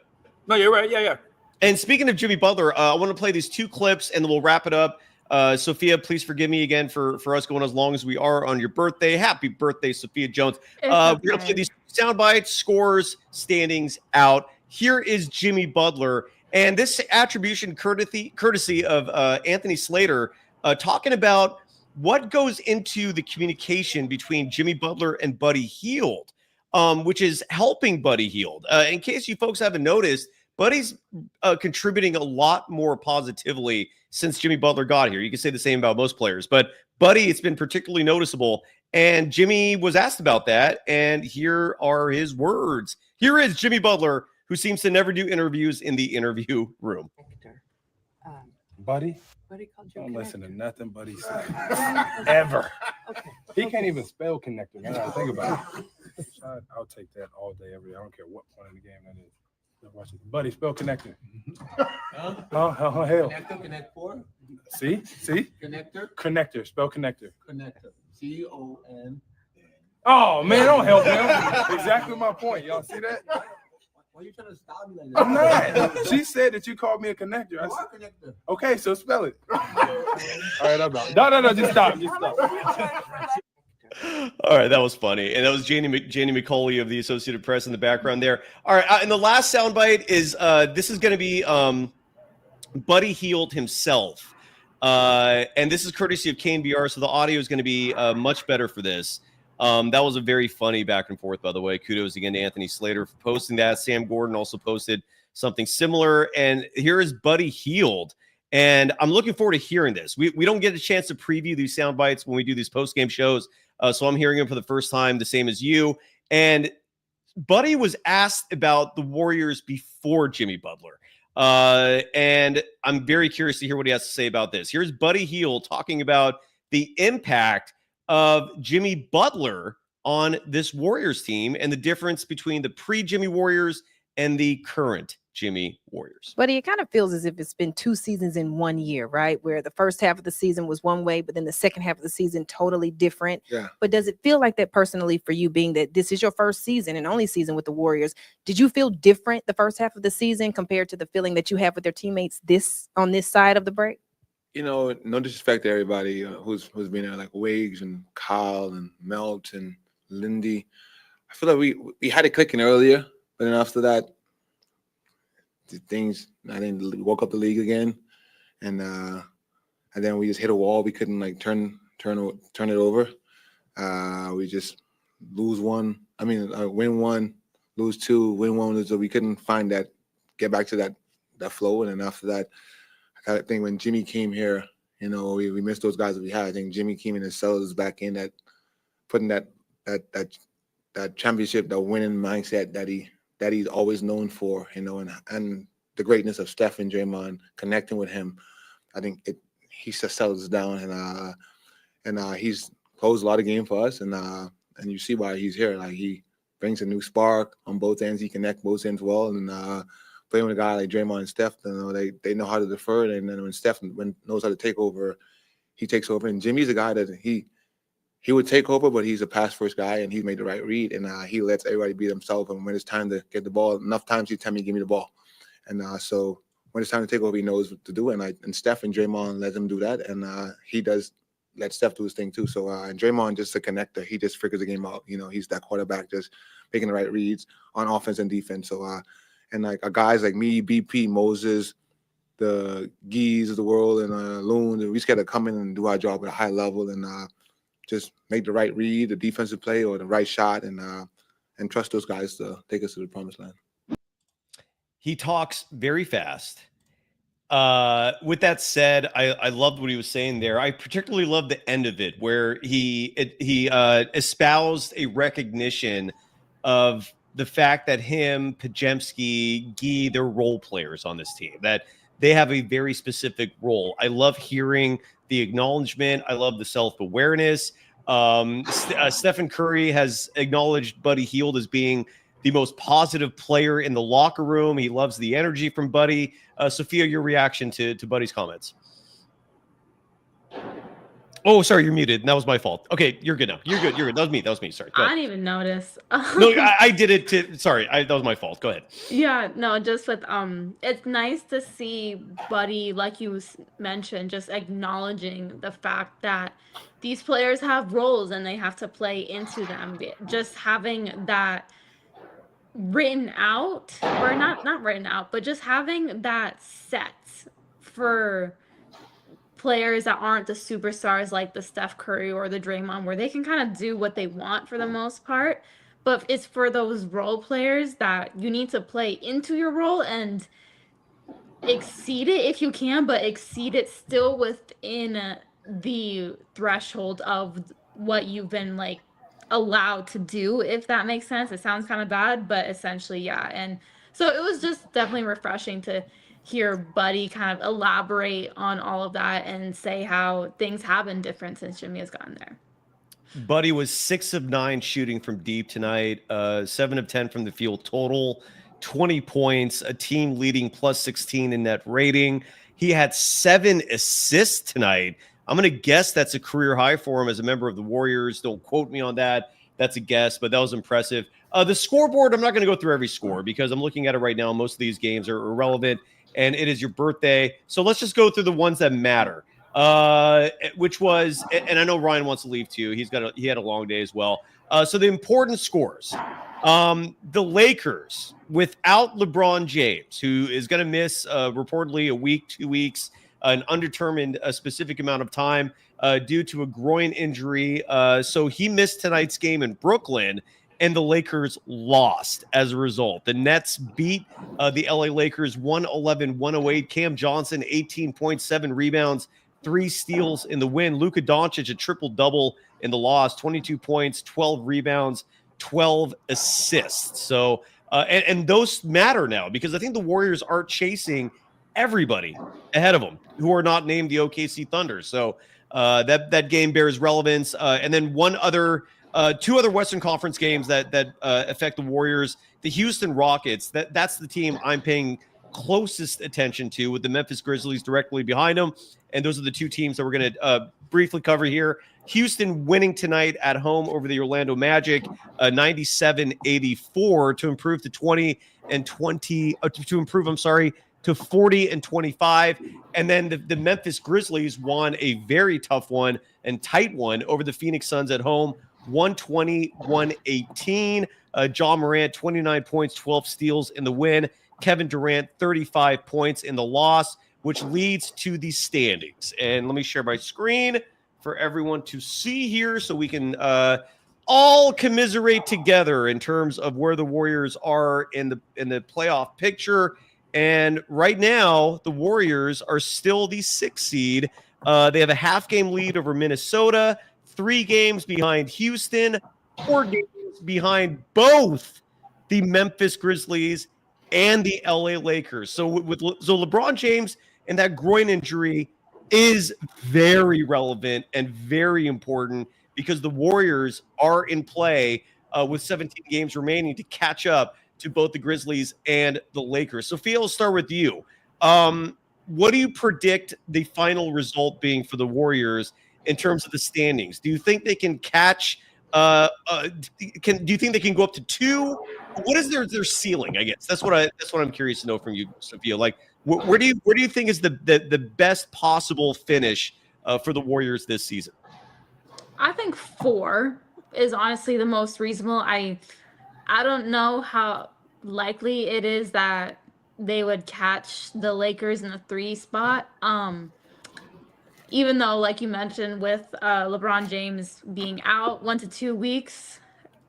Speaker 7: No, you're right. Yeah.
Speaker 1: And speaking of Jimmy Butler, I want to play these 2 clips and then we'll wrap it up. Sophia, please forgive me again for us going as long as we are on your birthday. Happy birthday, Sophia Jones.
Speaker 5: It's
Speaker 1: We're going to
Speaker 5: okay.
Speaker 1: play these sound bites, scores, standings out. Here is Jimmy Butler. And this attribution courtesy of Anthony Slater talking about what goes into the communication between Jimmy Butler and Buddy Hield, which is helping Buddy Hield. In case you folks haven't noticed, Buddy's contributing a lot more positively since Jimmy Butler got here. You can say the same about most players, but Buddy, it's been particularly noticeable. And Jimmy was asked about that, and here are his words. Here is Jimmy Butler, who seems to never do interviews in the interview room.
Speaker 8: Buddy?
Speaker 9: Buddy called you
Speaker 8: Don't listen to nothing Buddy says.
Speaker 9: Okay.
Speaker 8: Ever.
Speaker 9: Okay.
Speaker 8: He can't even spell connector. Man, I think about it. I'll take that all day, every day. I don't care what point in the game that is. Watch it. Buddy, spell connector. Oh, hell.
Speaker 9: Connector, connect four.
Speaker 8: See?
Speaker 9: Connector,
Speaker 8: Connector. Spell connector.
Speaker 9: connector. CON.
Speaker 8: Oh, man, don't help him. Exactly my point. Y'all see that?
Speaker 9: Why are you trying to stop me like that?
Speaker 8: I'm not. She said that you called me a connector. I said,
Speaker 9: Connector.
Speaker 8: okay, so spell it. All right, I'm out. No, just stop.
Speaker 1: All right, that was funny. And that was Janie McCauley of the Associated Press in the background there. All right, and the last soundbite is this is going to be Buddy Hield himself. And this is courtesy of KNBR, so the audio is going to be much better for this. That was a very funny back and forth, by the way. Kudos again to Anthony Slater for posting that. Sam Gordon also posted something similar. And here is Buddy Hield. And I'm looking forward to hearing this. We don't get a chance to preview these sound bites when we do these post-game shows. So I'm hearing them for the first time, the same as you. And Buddy was asked about the Warriors before Jimmy Butler. And I'm very curious to hear what he has to say about this. Here's Buddy Hield talking about the impact of Jimmy Butler on this Warriors team and the difference between the pre-Jimmy Warriors and the current Jimmy Warriors.
Speaker 10: But it kind of feels as if it's been 2 seasons in 1 year, right? Where the first half of the season was one way, but then the second half of the season totally different.
Speaker 2: Yeah.
Speaker 10: But does it feel like that personally for you, being that this is your first season and only season with the Warriors? Did you feel different the first half of the season compared to the feeling that you have with their teammates on this side of the break?
Speaker 11: You know, no disrespect to everybody who's been there, like Wiggs and Kyle and Melt and Lindy. I feel like we had it clicking earlier, but then after that, I think woke up the league again, and then we just hit a wall. We couldn't like turn it over. We just win one, lose two, win one, lose two. We couldn't find that, get back to that flow. And then after that, I think when Jimmy came here, you know, we missed those guys that we had. I think Jimmy came in and settled us back in, that putting that championship, that winning mindset that he's always known for, you know, and the greatness of Steph and Draymond connecting with him. I think he just settles us down, and he's closed a lot of games for us, and you see why he's here. Like, he brings a new spark on both ends. He connects both ends well, and playing with a guy like Draymond and Steph, you know, they know how to defer, and then when Steph knows how to take over, he takes over. And Jimmy's a guy that he would take over, but he's a pass-first guy, and he made the right read, and he lets everybody be themselves. And when it's time to get the ball, enough times he tell me, give me the ball. And so when it's time to take over, he knows what to do. And Steph and Draymond let him do that, and he does let Steph do his thing too. So and Draymond just a connector. He just figures the game out. You know, he's that quarterback just making the right reads on offense and defense. So and like guys like me, BP, Moses, the Gees of the world, and Loon, we just got to come in and do our job at a high level and just make the right read, the defensive play, or the right shot, and trust those guys to take us to the promised land.
Speaker 1: He talks very fast. With that said, I loved what he was saying there. I particularly loved the end of it, where he espoused a recognition of the fact that him, Pajemski, Gee, they're role players on this team, that they have a very specific role. I love hearing the acknowledgement. I love the self-awareness. Stephen Curry has acknowledged Buddy Hield as being the most positive player in the locker room. He loves the energy from Buddy. Sophia, your reaction to Buddy's comments? Oh, sorry, you're muted. That was my fault. Okay, you're good now. You're good. You're good. That was me. Sorry. Go
Speaker 5: I
Speaker 1: ahead.
Speaker 5: didn't even notice.
Speaker 1: No, I did it too. Sorry, that was my fault. Go ahead.
Speaker 5: Yeah, no, just with it's nice to see Buddy, like you mentioned, just acknowledging the fact that these players have roles and they have to play into them. Just having that written out, or not written out, but just having that set for players that aren't the superstars like the Steph Curry or the Draymond, where they can kind of do what they want for the most part. But it's for those role players that you need to play into your role and exceed it if you can, but exceed it still within the threshold of what you've been like allowed to do, if that makes sense. It sounds kind of bad, but essentially, yeah. And so it was just definitely refreshing to hear Buddy kind of elaborate on all of that and say how things have been different since Jimmy has gotten there.
Speaker 1: Buddy was 6 of 9 shooting from deep tonight, 7 of 10 from the field total, 20 points, a team leading plus 16 in net rating. He had 7 assists tonight. I'm going to guess that's a career high for him as a member of the Warriors. Don't quote me on that. That's a guess, but that was impressive. The scoreboard, I'm not going to go through every score because I'm looking at it right now. Most of these games are irrelevant, and it is your birthday. So let's just go through the ones that matter. Which was, and I know Ryan wants to leave too. He had a long day as well. So the important scores, the Lakers without LeBron James, who is going to miss reportedly a week, 2 weeks, an undetermined specific amount of time due to a groin injury. So he missed tonight's game in Brooklyn, and the Lakers lost as a result. The Nets beat the LA Lakers 111-108. Cam Johnson, 18.7 rebounds, 3 steals in the win. Luka Doncic, a triple-double in the loss, 22 points, 12 rebounds, 12 assists. So, and those matter now because I think the Warriors are chasing everybody ahead of them who are not named the OKC Thunder. So that game bears relevance. And then two other Western Conference games that affect the Warriors. The Houston Rockets, that's the team I'm paying closest attention to, with the Memphis Grizzlies directly behind them. And those are the two teams that we're going to briefly cover here. Houston winning tonight at home over the Orlando Magic, 97-84 to improve to 40-25. And then the Memphis Grizzlies won a very tough one and tight one over the Phoenix Suns at home, 120-118. Ja Morant, 29 points, 12 steals in the win. Kevin Durant, 35 points in the loss, which leads to the standings. And let me share my screen for everyone to see here so we can all commiserate together in terms of where the Warriors are in the playoff picture. And right now, the Warriors are still the 6th seed. They have a half-game lead over Minnesota, 3 games behind Houston, 4 games behind both the Memphis Grizzlies and the LA Lakers. So LeBron James and that groin injury is very relevant and very important because the Warriors are in play with 17 games remaining to catch up to both the Grizzlies and the Lakers. Sophia, we'll start with you. What do you predict the final result being for the Warriors in terms of the standings? Do you think they can catch? Do you think they can go up to 2? What is their ceiling? I guess that's what I'm curious to know from you, Sophia. Like, where do you think is the best possible finish for the Warriors this season?
Speaker 5: I think 4 is honestly the most reasonable. I don't know how likely it is that they would catch the Lakers in the 3 spot. Even though, like you mentioned, with LeBron James being out 1 to 2 weeks,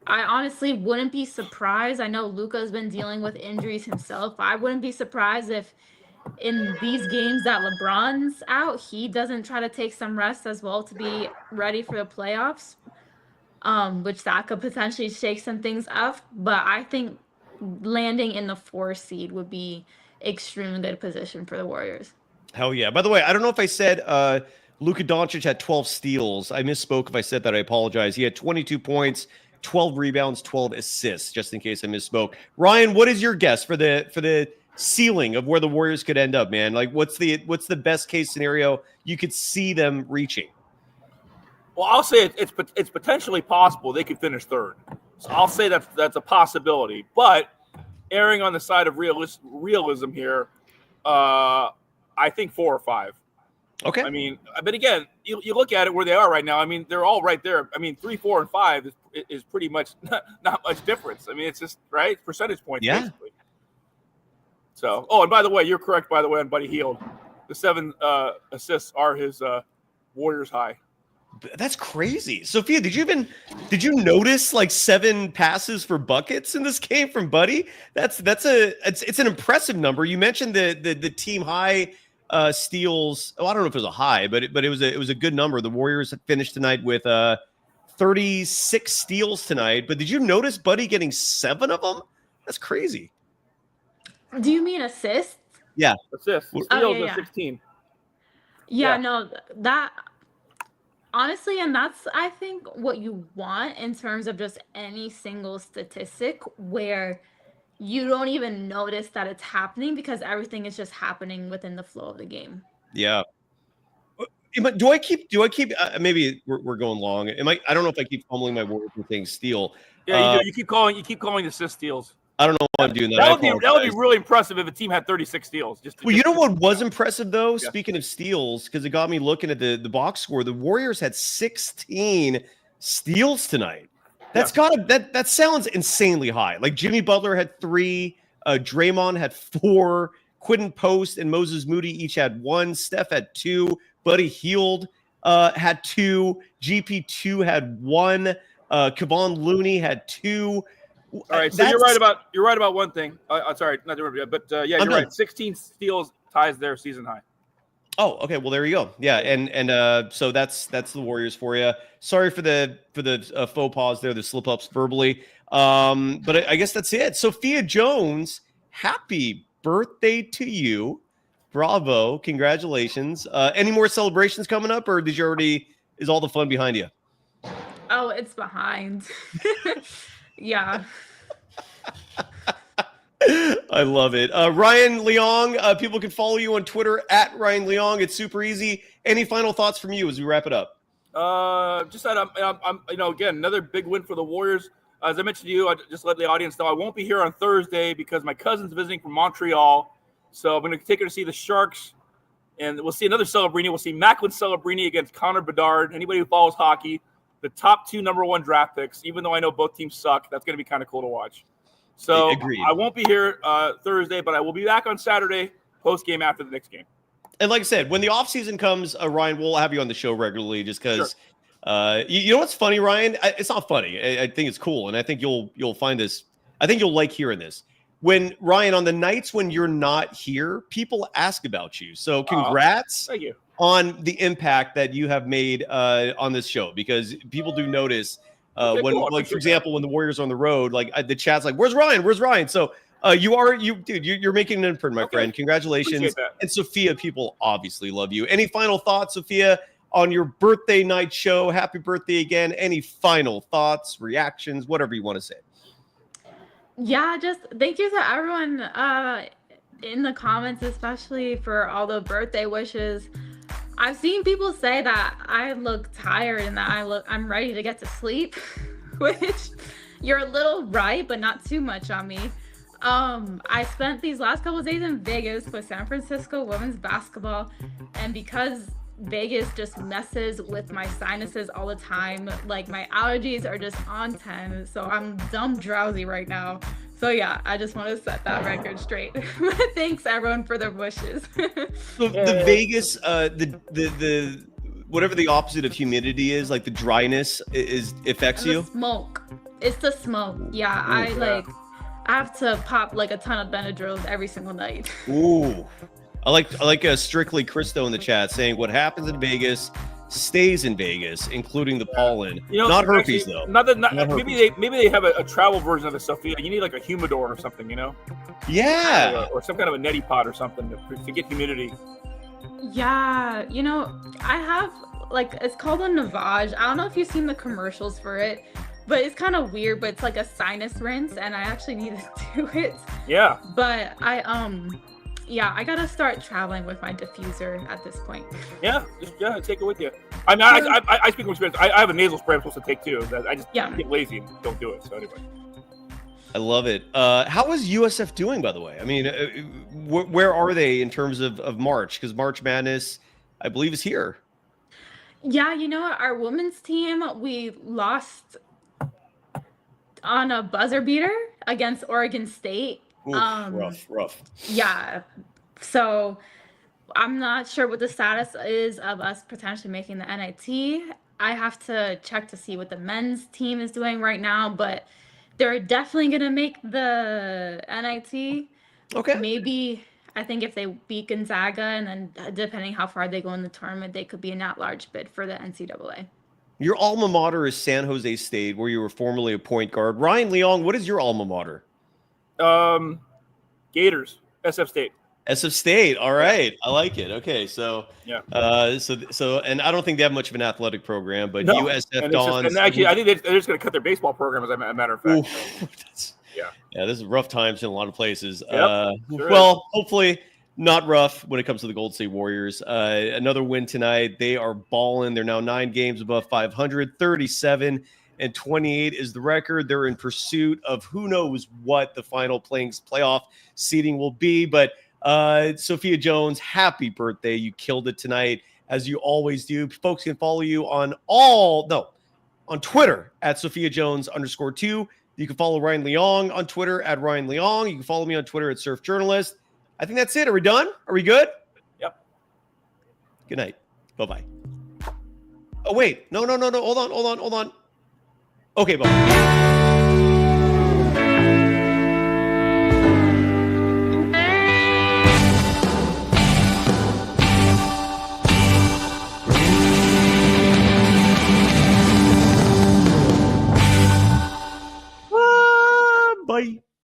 Speaker 5: I honestly wouldn't be surprised. I know Luka's been dealing with injuries himself. I wouldn't be surprised if in these games that LeBron's out, he doesn't try to take some rest as well to be ready for the playoffs, which that could potentially shake some things up. But I think landing in the 4 seed would be extremely good position for the Warriors.
Speaker 1: Hell yeah. By the way, I don't know if I said Luka Doncic had 12 steals. I misspoke if I said that. I apologize. He had 22 points, 12 rebounds, 12 assists, just in case I misspoke. Ryan, what is your guess for the ceiling of where the Warriors could end up, man? Like, what's the best case scenario you could see them reaching?
Speaker 7: Well, I'll say it's potentially possible they could finish third. So I'll say that's a possibility. But erring on the side of realism here, I think 4 or 5.
Speaker 1: Okay.
Speaker 7: I mean, but again, you look at it where they are right now. I mean, they're all right there. I mean, 3, 4, and 5 is pretty much not much difference. I mean, it's just right percentage points.
Speaker 1: Yeah.
Speaker 7: Basically. So, and by the way, you're correct. By the way, on Buddy Hield, the 7 assists are his Warriors high.
Speaker 1: That's crazy. Sophia, did you notice like 7 passes for buckets in this game from Buddy? It's an impressive number. You mentioned the team high steals. Oh, I don't know if it was a high, but it was a good number. The Warriors finished tonight with 36 steals tonight. But did you notice Buddy getting 7 of them? That's crazy.
Speaker 5: Do you mean assists?
Speaker 7: Yeah, assists. Steals
Speaker 5: yeah.
Speaker 7: 16.
Speaker 5: Yeah, no, that honestly, and that's I think what you want in terms of just any single statistic where you don't even notice that it's happening because everything is just happening within the flow of the game.
Speaker 1: Yeah. But do I keep maybe we're going long. I don't know if I keep fumbling my words and saying steal.
Speaker 7: Yeah, you do. You keep calling assist steals.
Speaker 1: I don't know why I'm doing that.
Speaker 7: That would be really impressive if a team had 36 steals.
Speaker 1: You know what was impressive though? Yeah. Speaking of steals, because it got me looking at the box score. The Warriors had 16 steals tonight. That sounds insanely high. Like Jimmy Butler had 3, Draymond had 4, Quentin Post and Moses Moody each had 1, Steph had 2, Buddy Hield had 2, GP2 had 1, Kevon Looney had 2.
Speaker 7: All right, so you're right about one thing. Sorry, not to interrupt, but yeah, you're right. 16 steals ties their season high.
Speaker 1: Oh, okay. Well, there you go. Yeah, and so that's the Warriors for you. Sorry for the faux pas there, the slip ups verbally. But I guess that's it. Sophia Jones, happy birthday to you! Bravo, congratulations. Any more celebrations coming up, or is all the fun behind you?
Speaker 5: Oh, it's behind. Yeah.
Speaker 1: I love it. Ryan Leong, people can follow you on Twitter at Ryan Leong. It's super easy. Any final thoughts from you as we wrap it up?
Speaker 7: Just that I'm again, another big win for the Warriors. As I mentioned to you, I just let the audience know I won't be here on Thursday because my cousin's visiting from Montreal. So I'm going to take her to see the Sharks, and we'll see another Celebrini. We'll see Macklin Celebrini against Connor Bedard. Anybody who follows hockey, the top 2 number 1 draft picks, even though I know both teams suck, that's going to be kind of cool to watch. So
Speaker 1: Agreed.
Speaker 7: I won't be here Thursday, but I will be back on Saturday, post-game after the next game.
Speaker 1: And like I said, when the offseason comes, Ryan, we'll have you on the show regularly just because you know what's funny, Ryan? It's not funny. I think it's cool, and I think you'll find this. I think you'll like hearing this. When Ryan, on the nights when you're not here, people ask about you. So congrats
Speaker 7: thank you.
Speaker 1: On the impact that you have made on this show, because people do notice like for example, when the Warriors are on the road, like the chat's like, "Where's Ryan? Where's Ryan?" So you're making an imprint, my friend. Congratulations. And Sophia, people obviously love you. Any final thoughts, Sophia, on your birthday night show? Happy birthday again. Any final thoughts, reactions, whatever you want to say?
Speaker 5: Yeah, just thank you to everyone in the comments, especially for all the birthday wishes. I've seen people say that I look tired and that I'm ready to get to sleep, which you're a little right, but not too much on me. I spent these last couple of days in Vegas with San Francisco women's basketball, and because Vegas just messes with my sinuses all the time, like my allergies are just on 10, so I'm dumb drowsy right now. So yeah, I just want to set that record straight. Thanks everyone for their wishes.
Speaker 1: So the Vegas, the whatever the opposite of humidity is, like the dryness affects you?
Speaker 5: Smoke. It's the smoke. Yeah, I have to pop like a ton of Benadryls every single night.
Speaker 1: Ooh. I like Strictly Christo in the chat saying what happens in Vegas stays in Vegas, including the pollen. Not herpes though.
Speaker 7: Not herpes. Maybe they have a travel version of the Sophia. You need like a humidor or something,
Speaker 1: Yeah.
Speaker 7: Or some kind of a neti pot or something to get humidity.
Speaker 5: Yeah, I have it's called a Navage. I don't know if you've seen the commercials for it, but it's kind of weird. But it's like a sinus rinse, and I actually need to do it.
Speaker 7: Yeah.
Speaker 5: But Yeah, I gotta start traveling with my diffuser at this point.
Speaker 7: Yeah, just take it with you. I mean, I speak from experience. I have a nasal spray I'm supposed to take too. That I just get lazy and don't do it. So anyway.
Speaker 1: I love it. How is USF doing, by the way? I mean, where are they in terms of March? Because March Madness, I believe, is here.
Speaker 5: Yeah, you know what? Our women's team, we lost on a buzzer beater against Oregon State.
Speaker 1: Oof, rough.
Speaker 5: Yeah. So I'm not sure what the status is of us potentially making the NIT. I have to check to see what the men's team is doing right now, but they're definitely going to make the NIT.
Speaker 1: Okay.
Speaker 5: Maybe, I think if they beat Gonzaga, and then depending how far they go in the tournament, they could be an at-large bid for the NCAA.
Speaker 1: Your alma mater is San Jose State, where you were formerly a point guard. Ryan Leong, what is your alma mater?
Speaker 7: Gators, SF State.
Speaker 1: SF State. All right. I like it. Okay. So,
Speaker 7: yeah.
Speaker 1: So, and I don't think they have much of an athletic program, but
Speaker 7: No.
Speaker 1: USF Dons.
Speaker 7: And actually, I think they're just going to cut their baseball program, as a matter of fact.
Speaker 1: Yeah, this is rough times in a lot of places.
Speaker 7: Yep, sure
Speaker 1: well, hopefully not rough when it comes to the Gold State Warriors. Another win tonight. They are balling. They're now 9 games above 500, 37 and 28 is the record. They're in pursuit of who knows what the final playoff seeding will be. But Sophia Jones, happy birthday. You killed it tonight, as you always do. Folks can follow you on Twitter at Sophia Jones _2. You can follow Ryan Leong on Twitter at Ryan Leong. You can follow me on Twitter at Surf Journalist. I think that's it. Are we done? Are we good?
Speaker 7: Yep.
Speaker 1: Good night. Bye-bye. Oh, wait. No. Hold on. Okay, bye.